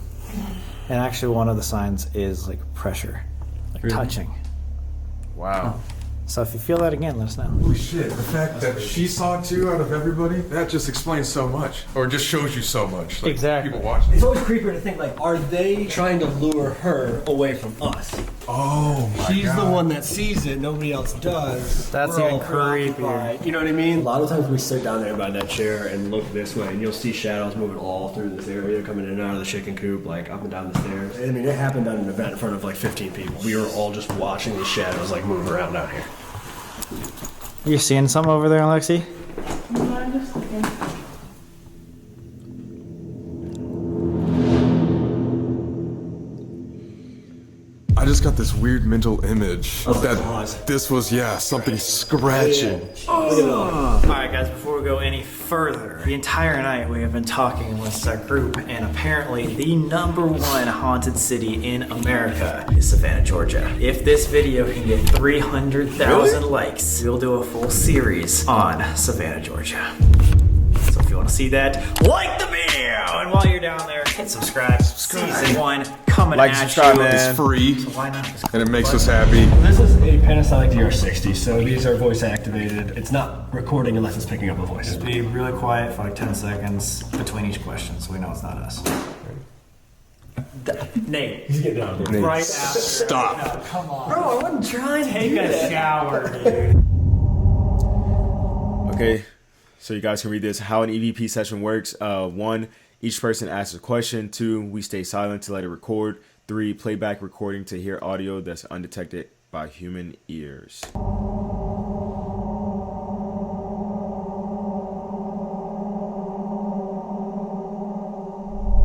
And actually one of the signs is like pressure, like touching. Wow. So if you feel that again, let us know. Holy shit, the fact that she saw it too out of everybody, that just explains so much. Or just shows you so much. Like, exactly. People watching. It's always creepier to think, like, are they trying to lure her away from us? Oh my She's God. the one that sees it, nobody else does. That's We're even all preoccupied. creepier. You know what I mean? A lot of times we sit down there by that chair and look this way, and you'll see shadows moving all through this area, coming in and out of the chicken coop, like up and down the stairs. I mean, it happened at an event in front of like 15 people. We were all just watching these shadows like move around out here. You seeing some over there, Alexi? No, I'm just looking. I just got this weird mental image that this was, something scratching. Alright guys, before we go any further, the entire night we have been talking amongst our group, and apparently the #1 haunted city in America is Savannah, Georgia. If this video can get 300,000 likes, we'll do a full series on Savannah, Georgia. So if you want to see that, like the video! And while you're down there, hit subscribe. Season 1 coming Like, at subscribe, you. man. It's free, So why not just and it makes us happy. This is a Panasonic DR60, so these are voice activated. It's not recording unless it's picking up a voice. be really quiet for like 10 seconds between each question so we know it's not us. Nate. He's getting out of there. Right after. Stop. No, come on. Bro, I wasn't trying to Take do a that. shower, dude. Okay, so you guys can read this. How an EVP session works. 1, each person asks a question. 2, we stay silent to let it record. 3, playback recording to hear audio that's undetected by human ears.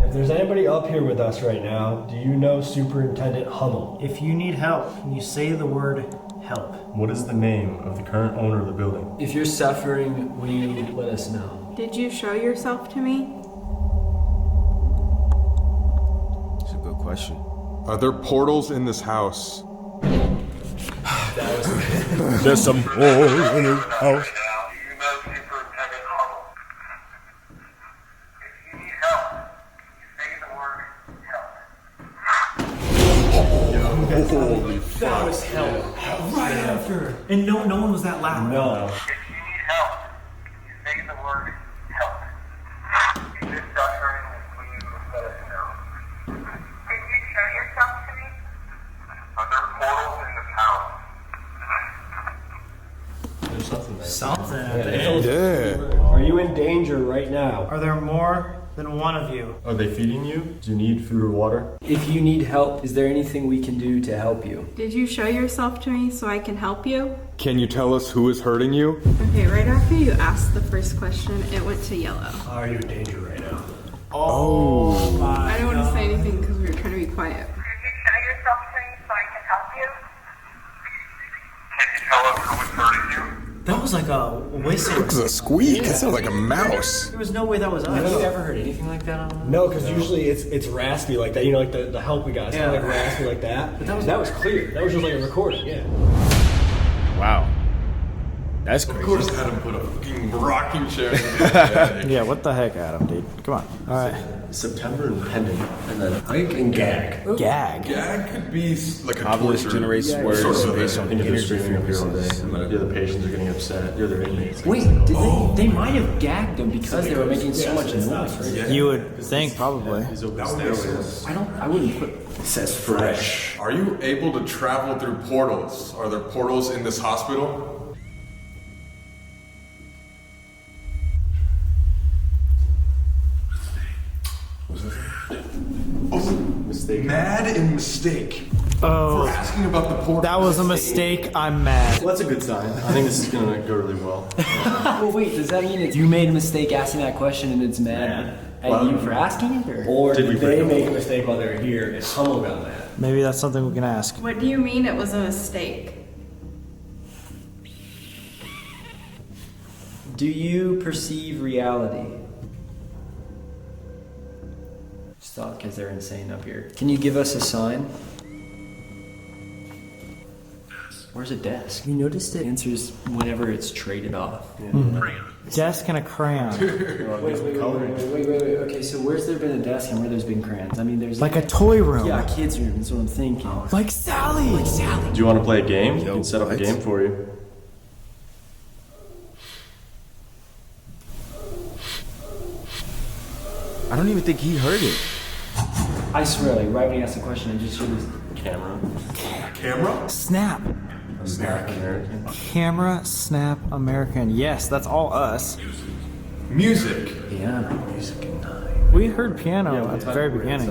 If there's anybody up here with us right now, do you know Superintendent Hummel? If you need help, you say the word help. What is the name of the current owner of the building? If you're suffering, will you let us know? Did you show yourself to me? It's a good question. Are there portals in this house? There's some holes in his house. Holy fuck. was help. Right after. And no one was that loud. No. If you need help, you say the word help. If this suffering, will you let us know? Did you show yourself to me? Are there portals in this house? There's something there. Something. Yeah. Are you in danger right now? Are there more than one of you? Are they feeding you? Do you need food or water? If you need help, is there anything we can do to help you? Did you show yourself to me so I can help you? Can you tell us who is hurting you? Okay, right after you asked the first question, it went to yellow. Are you in danger right now? Oh my I don't want to say anything because we were trying to be quiet. Did you show yourself to me so I can help you? Can you tell us who is hurting you? That was like a whistle. It was a squeak. It sounds like a mouse. There was no way that was us. Have you ever heard anything like that on? No, because usually it's raspy like that. You know, like the help we got. It's kind of like raspy like that. But that was clear. That was just like a recording. Yeah. Wow. That's crazy. Of course, Adam put a fucking rocking chair. Yeah, what the heck, Adam, dude? Come on. All right. September and pendant, and then Ike and Gag. Gag. Gag could be like a Obelisk torture. generates words Sort of based a- on I think if they're energy screaming up here all day, frequencies. the other patients are getting upset. The other inmates. Wait, did they might have gagged them because they were making so much noise, right? You would think, probably. These open stairs. I wouldn't put. It says fresh. Are you able to travel through portals? Are there portals in this hospital? Mistake. Mad and mistake. Oh, For asking about the portal. that was a mistake. I'm mad. Well, that's a good sign. I think this is gonna go really well. Well, wait, does that mean you made a mistake asking that question and it's mad at you for asking it? Or Did we did break they up? make a mistake while they were here and Hummel got mad? Maybe that's something we can ask. What do you mean it was a mistake? Do you perceive reality? Just thought because they're insane up here. Can you give us a sign? Where's a desk? You noticed it answers whenever it's traded off. Desk and a crayon. Wait. Okay, so where's there been a desk and where there's been crayons? I mean, there's Like a toy room. Yeah, a kid's room. That's what I'm thinking. Like Sally. Do you want to play a game? We can set up a game for you. I don't even think he heard it. I swear, like right when he asked the question, I just heard this Camera. Camera? Snap. American. Camera, snap, American. Yes, that's all us. Music. piano. Music and nine. We heard piano at the very beginning.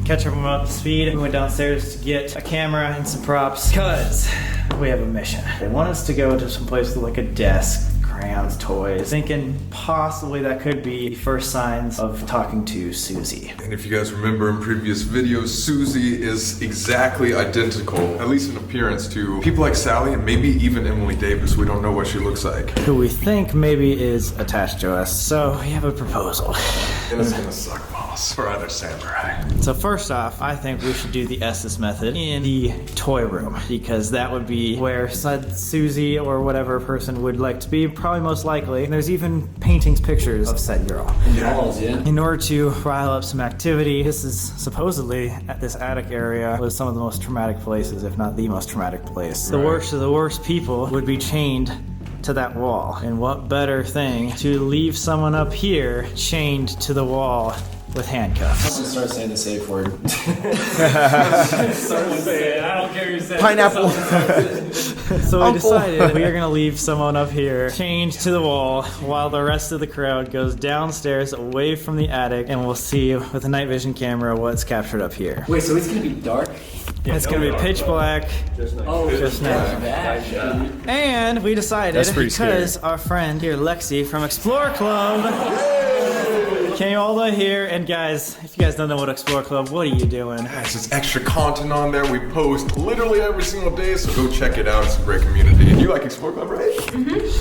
Catch everyone up to speed. We went downstairs to get a camera and some props because we have a mission. They want us to go to some place with like a desk, crayons, toys. Thinking possibly that could be the first signs of talking to Susie. And if you guys remember in previous videos, Susie is exactly identical, at least in appearance, to people like Sally and maybe even Emily Davis. We don't know what she looks like. Who we think maybe is attached to us. So we have a proposal. And it's gonna suck balls for either samurai. So first off, I think we should do the Estes method in the toy room because that would be where said Susie or whatever person would like to be, probably most likely. And there's even paintings, pictures of said girl. In order to rile up some activity, this is supposedly at this attic area was some of the most traumatic places, if not the most traumatic place. The worst of the worst people would be chained to that wall. And what better thing to leave someone up here chained to the wall with handcuffs. Someone start saying the safe word. Someone say it. I don't care who says Pineapple. So we decided we are gonna leave someone up here chained to the wall while the rest of the crowd goes downstairs away from the attic, and we'll see with a night vision camera what's captured up here. Wait, so it's gonna be dark? It's gonna be pitch black. Just night. And we decided because our friend here, Lexi from Explore Club, came all the way here. And guys, if you guys don't know what Explore Club, what are you doing? Guys, there's extra content on there. We post literally every single day, so go check it out. It's a great community. And you like Explore Club, right?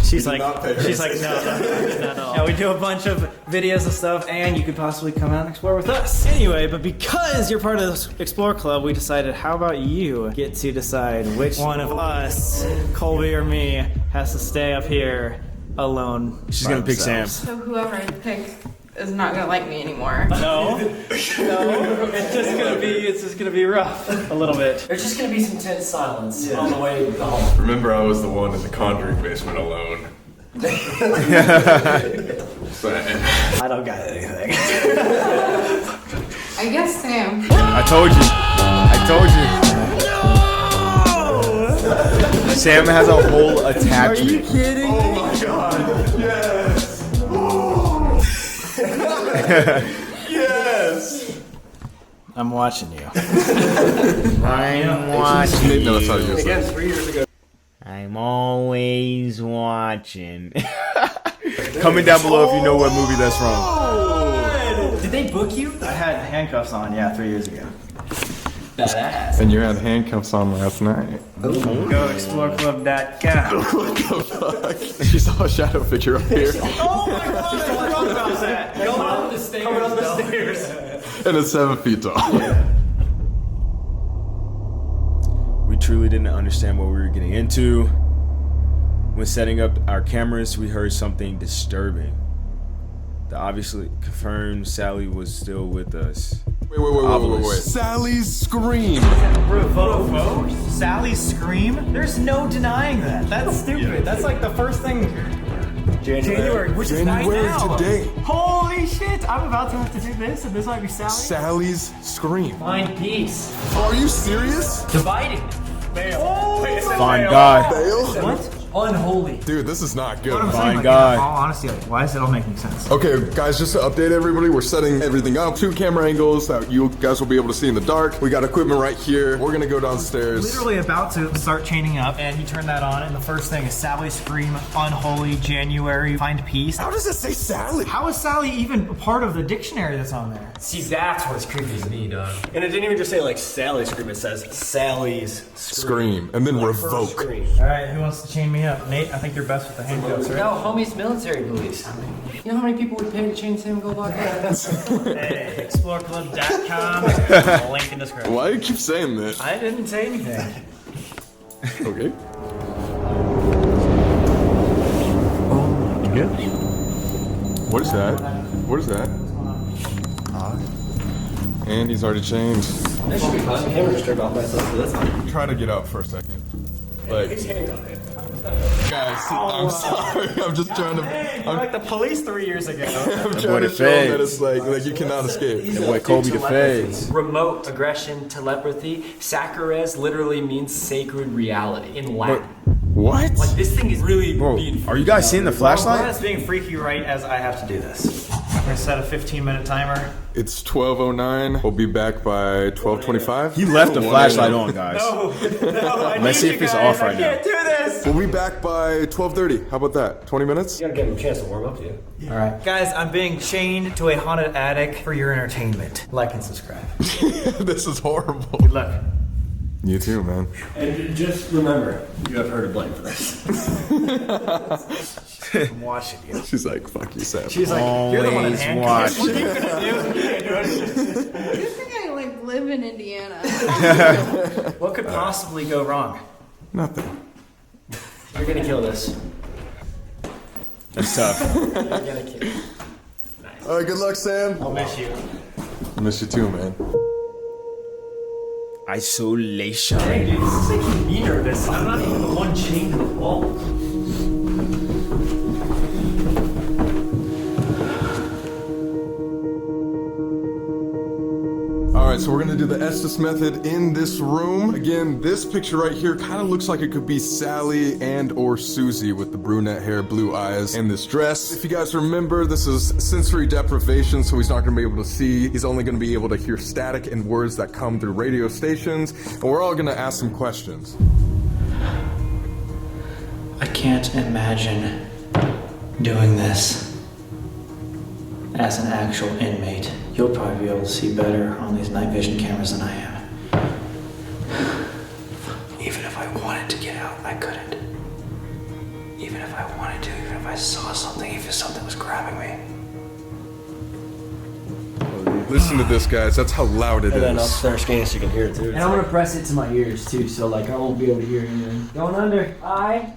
She's like, no. Yeah, we do a bunch of videos and stuff, and you could possibly come out and explore with us. Anyway, but because you're part of this Explore Club, we decided, how about you get to decide which one of us, Colby or me, has to stay up here alone. She's gonna pick Sam. So whoever I pick is not gonna like me anymore. No, it's just gonna be rough a little bit. There's just gonna be some tense silence on the way home. Remember, I was the one in the Conjuring basement alone. I don't got anything. I guess Sam. I told you. Sam has a whole attachment. Are you kidding? Oh my god, yes! Yes! I'm watching you. I'm watching No, that's how you Again, 3 years ago. I'm always watching. Comment down below if you know what movie that's from. Did they book you? I had handcuffs on, 3 years ago. Badass. And you had handcuffs on last night. Go exploreclub.com. What the fuck? She saw a shadow figure up here. Oh my god, I forgot about that. Coming up the stairs. Coming up the stairs. And it's 7 feet tall. We truly didn't understand what we were getting into. When setting up our cameras, we heard something disturbing. That obviously confirmed Sally was still with us. Wait. Sally's scream. Revoke? Sally's scream? There's no denying that. That's stupid. That's like the first thing. January, which is right now. Today. Holy shit! I'm about to have to do this, and this might be Sally. Sally's scream. Find peace. Are you serious? Dividing. Oh, Find God. What? Unholy. Dude, this is not good. Find God. All honesty, why is it all making sense? Okay, guys, just to update everybody, we're setting everything up. 2 camera angles that you guys will be able to see in the dark. We got equipment right here. We're gonna go downstairs. Literally about to start chaining up, and he turned that on, and the first thing is Sally scream, unholy, January, find peace. How does it say Sally? How is Sally even a part of the dictionary that's on there? See, that's what's creepy to me, dog. And it didn't even just say like Sally's scream, it says Sally's Scream. And then revoke. scream. All right, who wants to chain me me up. Nate, I think you're best with the handcuffs, right? No, homie's military police. You know how many people would pay to chain Sam and go lock up? Hey, exploreclub.com. Link in description. Why do you keep saying that? I didn't say anything. Okay. What is that? What is that? And he's already chained. That should be fine. The camera just turned off by itself, so that's fine. Try to get up for a second. Like, His hands on it. guys, I'm sorry. I'm just trying to. You're like the police 3 years ago. I'm trying to show him that it's like you cannot escape. And what Colby the feds. Remote aggression, telepathy. Sacchares literally means sacred reality in Latin. What? Like this thing is really Bro, being. are you guys seeing the flashlight? It's being freaky right as I have to do this. I'm gonna set a 15-minute timer. It's 12:09. We'll be back by 12:25. He left the flashlight on, guys. No, I Let's see if it's off right now. I can't do this. We'll be back by 12:30. How about that? 20 minutes? You gotta give him a chance to warm up to you. All right, guys, I'm being chained to a haunted attic for your entertainment. Like and subscribe. This is horrible. Good luck. You too, man. And just remember, you have her to blame for this. I'm watching you. She's like, fuck you, Sam. She's like, you're the one in Always handcuffs. watch. What are you gonna do? You think I like live in Indiana? What could possibly go wrong? Nothing. You're gonna kill this. That's tough. You're gonna kill it. All right, good luck, Sam. I'll miss you. I miss you too, man. Isolation. Hey, dude, this is making me nervous. I'm not even the one chained to the wall. All right, so we're gonna do the Estes method in this room. Again, this picture right here kind of looks like it could be Sally and or Susie with the brunette hair, blue eyes, and this dress. If you guys remember, this is sensory deprivation, so he's not gonna be able to see. He's only gonna be able to hear static and words that come through radio stations, and we're all gonna ask some questions. I can't imagine doing this as an actual inmate. You'll probably be able to see better on these night vision cameras than I am. Even if I wanted to get out, I couldn't. Even if I wanted to, even if I saw something, if something was grabbing me. Listen to this, guys. That's how loud it And then is. upstairs scan so you can hear it too. And I'm gonna press it to my ears too, so like I won't be able to hear anything. Going under. I.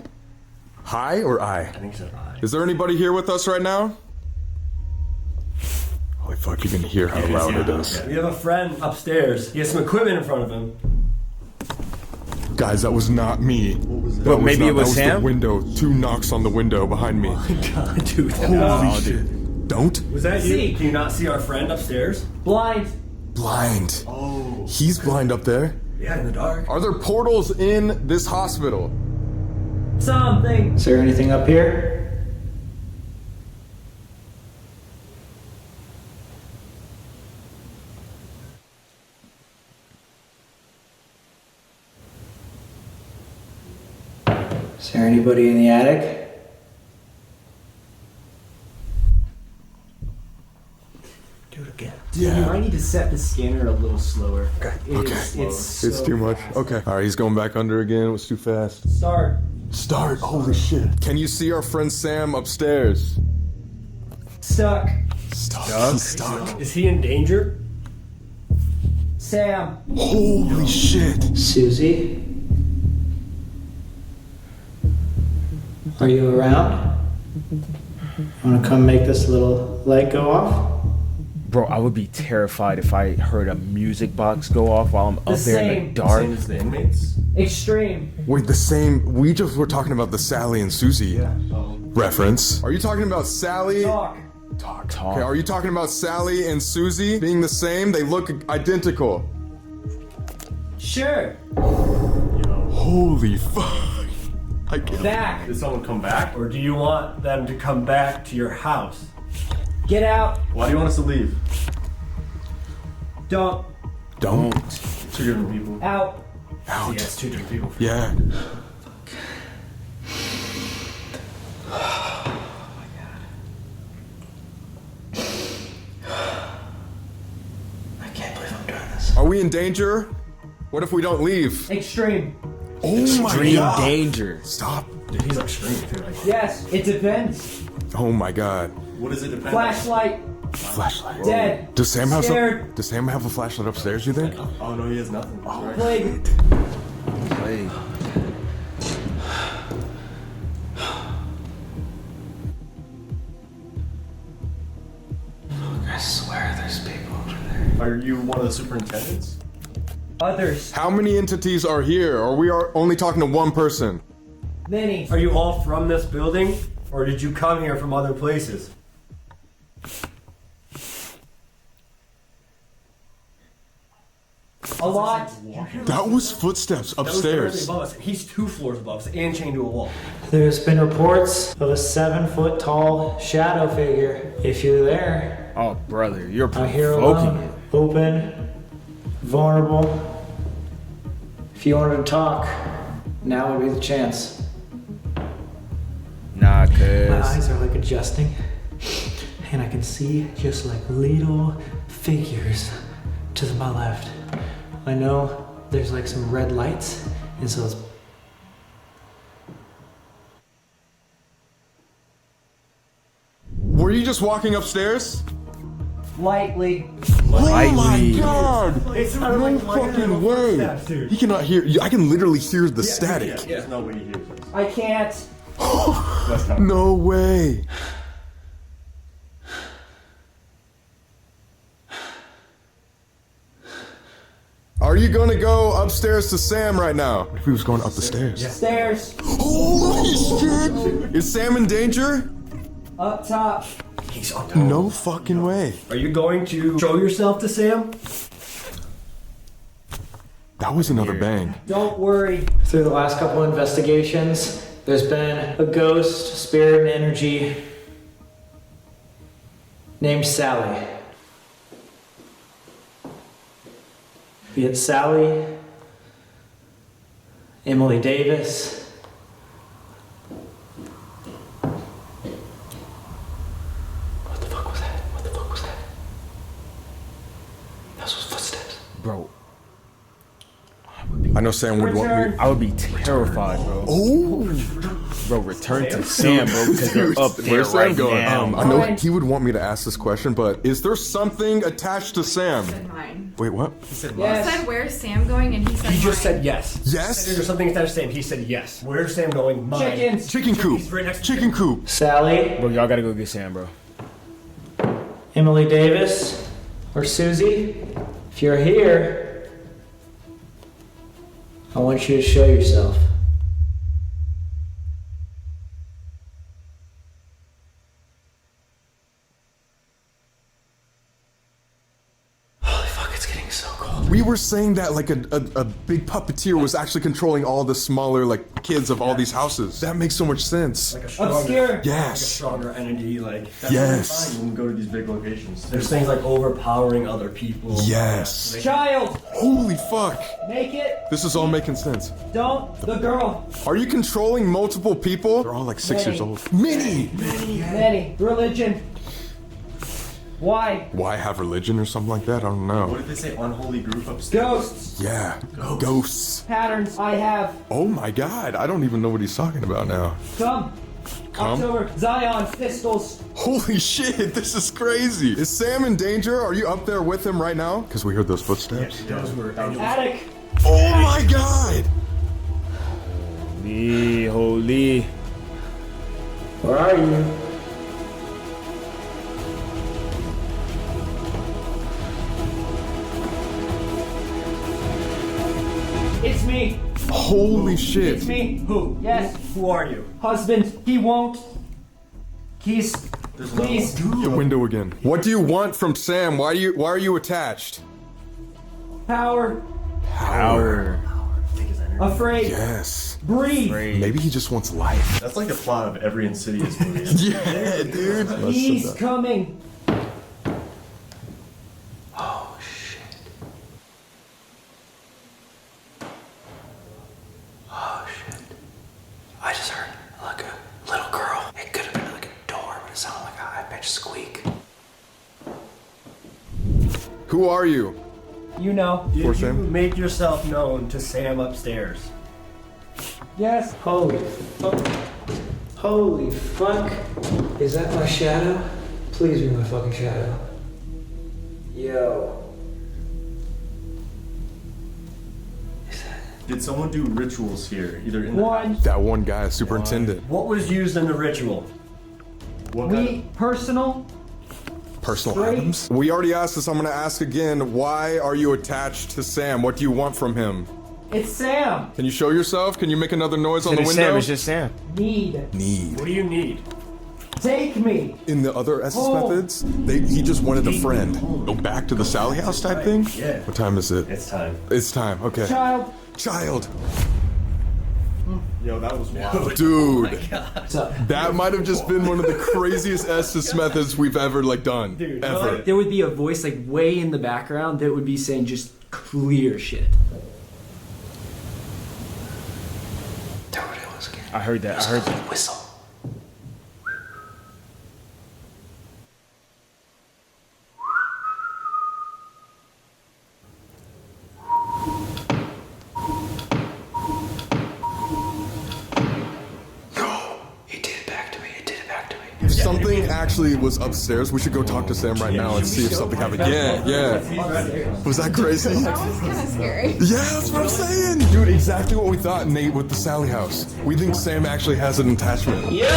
Hi or I? I think so. Is there anybody here with us right now? Holy fuck, you can hear how loud it is. We have a friend upstairs. He has some equipment in front of him. Guys, that was not me. But maybe it was that was Sam? the window. 2 knocks on the window behind me. Oh my god, dude. Holy shit. Don't? Was that you? Can you not see our friend upstairs? Blind. Blind. Oh. He's blind up there. Yeah, in the dark. Are there portals in this hospital? Something. Is there anything up here? Is there anybody in the attic? Do it again. Dude, you might need to set the scanner a little slower. Okay. It's It's too much. Okay. All right, he's going back under again. It was too fast. Start. Start. Holy shit. Can you see our friend Sam upstairs? Stuck. Stuck. He's stuck. Is he in danger? Sam. Holy shit. Susie? Are you around? Want to come make this little light go off? Bro, I would be terrified if I heard a music box go off while I'm up there in the dark. Same as the inmates? Extreme. Wait, the same. We just were talking about the Sally and Susie reference. Are you talking about Sally? Talk. Okay, are you talking about Sally and Susie being the same? They look identical. Sure. Holy fuck. I can't. Back. Did someone come back? Or do you want them to come back to your house? Get out. Why do you want us to leave? Don't. Don't. 2 different people. Out. Out. Yeah, it's 2 different people. Yeah. I can't believe I'm doing this. Are we in danger? What if we don't leave? Extreme. Oh my Extreme god. danger. Stop. Dude, he's extreme too. Like, Yes, it depends. Oh my god. What does it depend on? Flashlight, Flashlight. dead, Does Sam have scared, Does Sam have a flashlight upstairs, you think? Oh no, he has nothing. Right. plague. Plague. I swear there's people over there. Are you one of the superintendents? Others, How many entities are here? Or we are only talking to one person? many. are you all from this building, or did you come here from other places? A lot. That was footsteps That was upstairs. directly above us. He's 2 floors above us and chained to a wall. There's been reports of a 7-foot tall shadow figure. If you're there, Oh, brother, you're out here provoking alone, it. open, vulnerable. If you wanted to talk, now would be the chance. Nah, My cuz. eyes are like adjusting, and I can see just like little figures to my left. I know there's like some red lights, and so it's Were you just walking upstairs? lightly. Oh my Lightly. god! It's No fucking way! He cannot hear. I can literally hear the static. There's no way he hears us. I can't. That's kind of No way! Are you gonna go upstairs to Sam right now? If he was going up the stairs. Stairs. Holy shit! Is Sam in danger? Up top. He's on top. No fucking way. Are you going to show yourself to Sam? That was another bang. Don't worry. Through the last couple investigations, there's been a ghost, spirit, and energy named Sally. Be it Sally, Emily Davis, what the fuck was that? What the fuck was that? Those was footsteps. Bro, I know Sam would want me. I would be terrified, bro. Oh! Bro, return to Sam, bro, because they're up there Where's Sam right going? now. I know he would want me to ask this question, but is there something attached to Sam? Mine. Wait, what? He said, where's Sam going? And he said, He just mine. said yes. Yes? There's something attached to Sam. He said yes. Where's Sam going? Mine. Chickens. Chicken coop. He's right next to Chicken coop. Sally, Bro, y'all gotta go get Sam, bro. Emily Davis, or Susie, if you're here, I want you to show yourself. Holy fuck, it's getting so cold. We were saying that like a big puppeteer was actually controlling all the smaller like kids of all these houses. That makes so much sense. Like a stronger, Obscure. like a Yes. stronger entity. Like that's Yes. fine when we go to these big locations. There's things like overpowering other people. Yes. Child, Holy fuck. make it. This is all making sense. Don't. The girl. Are you controlling multiple people? They're all like 6 years old. Many! Many. Religion. Why? Why have religion or something like that? I don't What know. did they say? Unholy group upstairs? Ghosts. Yeah. Ghosts. Patterns. I have. Oh my god. I don't even know what he's talking about now. Come. Come? October. Zion. Pistols. Holy shit, this is crazy. Is Sam in danger? Are you up there with him right now? Because we heard those footsteps. Those were Attic. Oh my god! Holy. Where are you? It's me. Holy shit. It's me. Who? Yes. Who are you? Husband. He won't. He's. Please. The window again. What do you want from Sam? Why are you attached? Power. Power. Afraid. Yes. Breathe. Maybe he just wants life. That's like the plot of every Insidious movie. Yeah, dude. He's coming. Oh shit. Oh shit. I just heard like a little girl. It could have been like a door, but it sounded like a high-pitched squeak. Who are you? You know. Did Poor you Sam. make yourself known to Sam upstairs? Yes. Holy fuck. Holy fuck. Is that my shadow? Please be my fucking shadow. Yo. Did someone do rituals here, either in the One. That one guy, superintendent. What was used in the ritual? what kind of- Personal. Personal items? We already asked this, I'm gonna ask again. Why are you attached to Sam? What do you want from him? It's Sam. Can you show yourself? Can you make another noise on the It's window? Sam. It's just Sam. Need. What do you need? Take me. In the other SS methods, he just wanted a friend. Go back to the Sally house type thing? Yeah. What time is it? It's time. It's time, okay. Child. Yo, that was wild. Dude. That might have just been one of the craziest SS methods we've ever done. Dude, ever. There would be a voice way in the background that would be saying just clear shit. I heard that. I heard that. Whistle. If something actually was upstairs, we should go talk to Sam right now and see if something happened. Yeah. Was that crazy? That was kind of scary. Yeah, that's what I'm saying. Dude, exactly what we thought, Nate, with the Sally house. We think Sam actually has an attachment. Yo,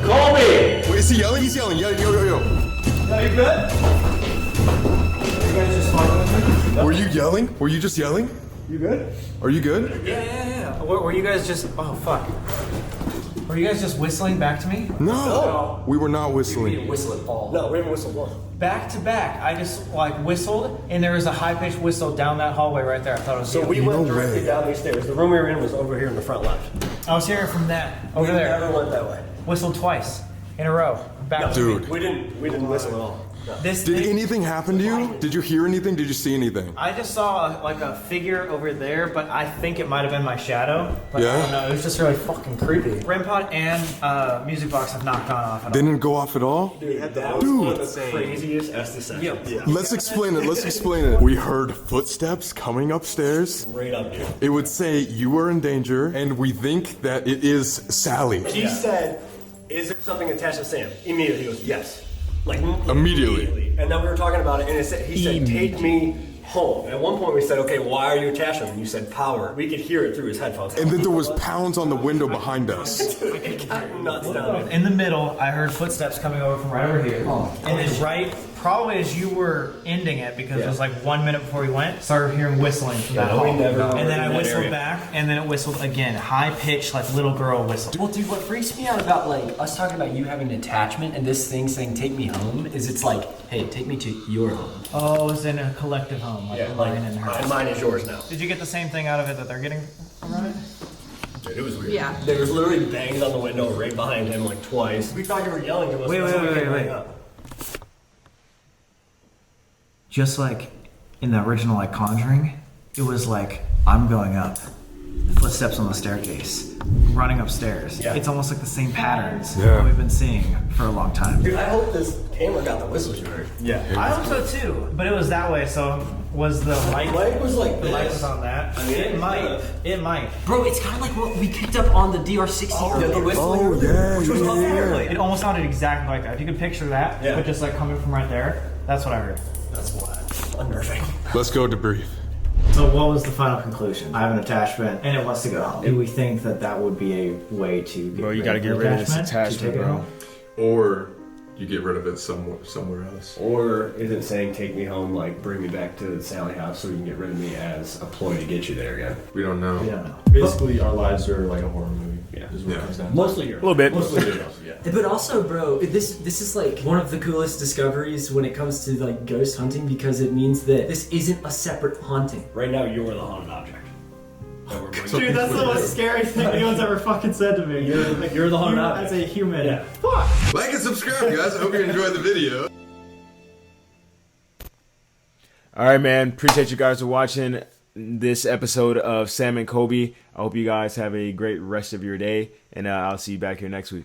Colby. Wait, is he yelling? He's yelling. Yo. Are you good? You guys just talking with me? Were you yelling? Were you just yelling? You good? Are you good? Yeah. Were you guys just? Oh fuck. Were you guys just whistling back to me? No. We were not whistling. Whistle at all. No, we haven't whistled once. Back to back. I just whistled, and there was a high pitched whistle down that hallway right there. I thought it was. So we went directly down these stairs. The room we were in was over here in the front left. I was hearing from that over we there. never went that way. Whistled twice in a row. Back. Dude. We didn't whistle at all. No. Did anything happen to you? Did you hear anything? Did you see anything? I just saw a figure over there, but I think it might have been my shadow. But Yeah? I don't know. It was just really fucking creepy. REM pod and music box have not gone off at all. Didn't go off at all? Dude, that was one of the craziest Estes sessions. Yeah. Let's explain it. We heard footsteps coming upstairs. Right up, dude. It would say you were in danger, and we think that it is Sally. He said, "Is there something attached to Sam?" Immediately, he goes, "Yes." Immediately. And then we were talking about it, and he said, "Take me home." And at one point we said, "Okay, why are you attached to him?" And you said, "Power." We could hear it through his headphones. And then there was pounds on the window behind us. Dude, it got nuts down there. In the middle, I heard footsteps coming over from right over here. And then right, probably as you were ending it, because it was 1 minute before we went, started hearing whistling from that hall. And then I whistled back, and then it whistled again. High pitched, little girl whistle. Well, dude, what freaks me out about us talking about you having an attachment and this thing saying "take me home" is it's hey, take me to your home. Oh, it's in a collective home, mine and hers. And mine is yours now. Did you get the same thing out of it that they're getting from it? Dude, it was weird. Yeah. There was literally bangs on the window right behind him twice. We thought you were yelling to us. Wait. Just like in the original Conjuring, it was I'm going up. Footsteps on the staircase, running upstairs. Yeah. It's almost like the same patterns Yeah. that we've been seeing for a long time. Dude, I hope this camera got the whistles you heard. Yeah. I hope so too, but it was that way. So was the mic? Mic was like The this. mic was on that. I mean, it might. It might. Bro, it's kind of like what we picked up on the DR60. Yeah, the whistling. Oh, yeah. It almost sounded exactly like that. If you could picture that, Yeah. but just coming from right there, that's what I heard. That's wild. Unnerving. Let's go debrief. So what was the final conclusion? I have an attachment, and it wants to go home. Do we think that would be a way to get Bro, you rid gotta of get the rid of this to attachment, take it bro. home? Or you get rid of it somewhere else. Or is it saying take me home, bring me back to the Sally house so you can get rid of me as a ploy to get you there again? We don't know. We don't know. Basically, our lives are like a horror movie. Yeah. Is what it comes down to. Mostly yours. A little bit. Mostly yours, yeah. But also, bro, this is one of the coolest discoveries when it comes to ghost hunting because it means that this isn't a separate haunting. Right now, you're the haunted object. Dude, that's the most scary thing anyone's ever fucking said to me. You're the haunted object. As a human. Yeah. Fuck. Like and subscribe, guys. I hope you enjoyed the video. All right, man. Appreciate you guys for watching this episode of Sam and Colby. I hope you guys have a great rest of your day, and I'll see you back here next week.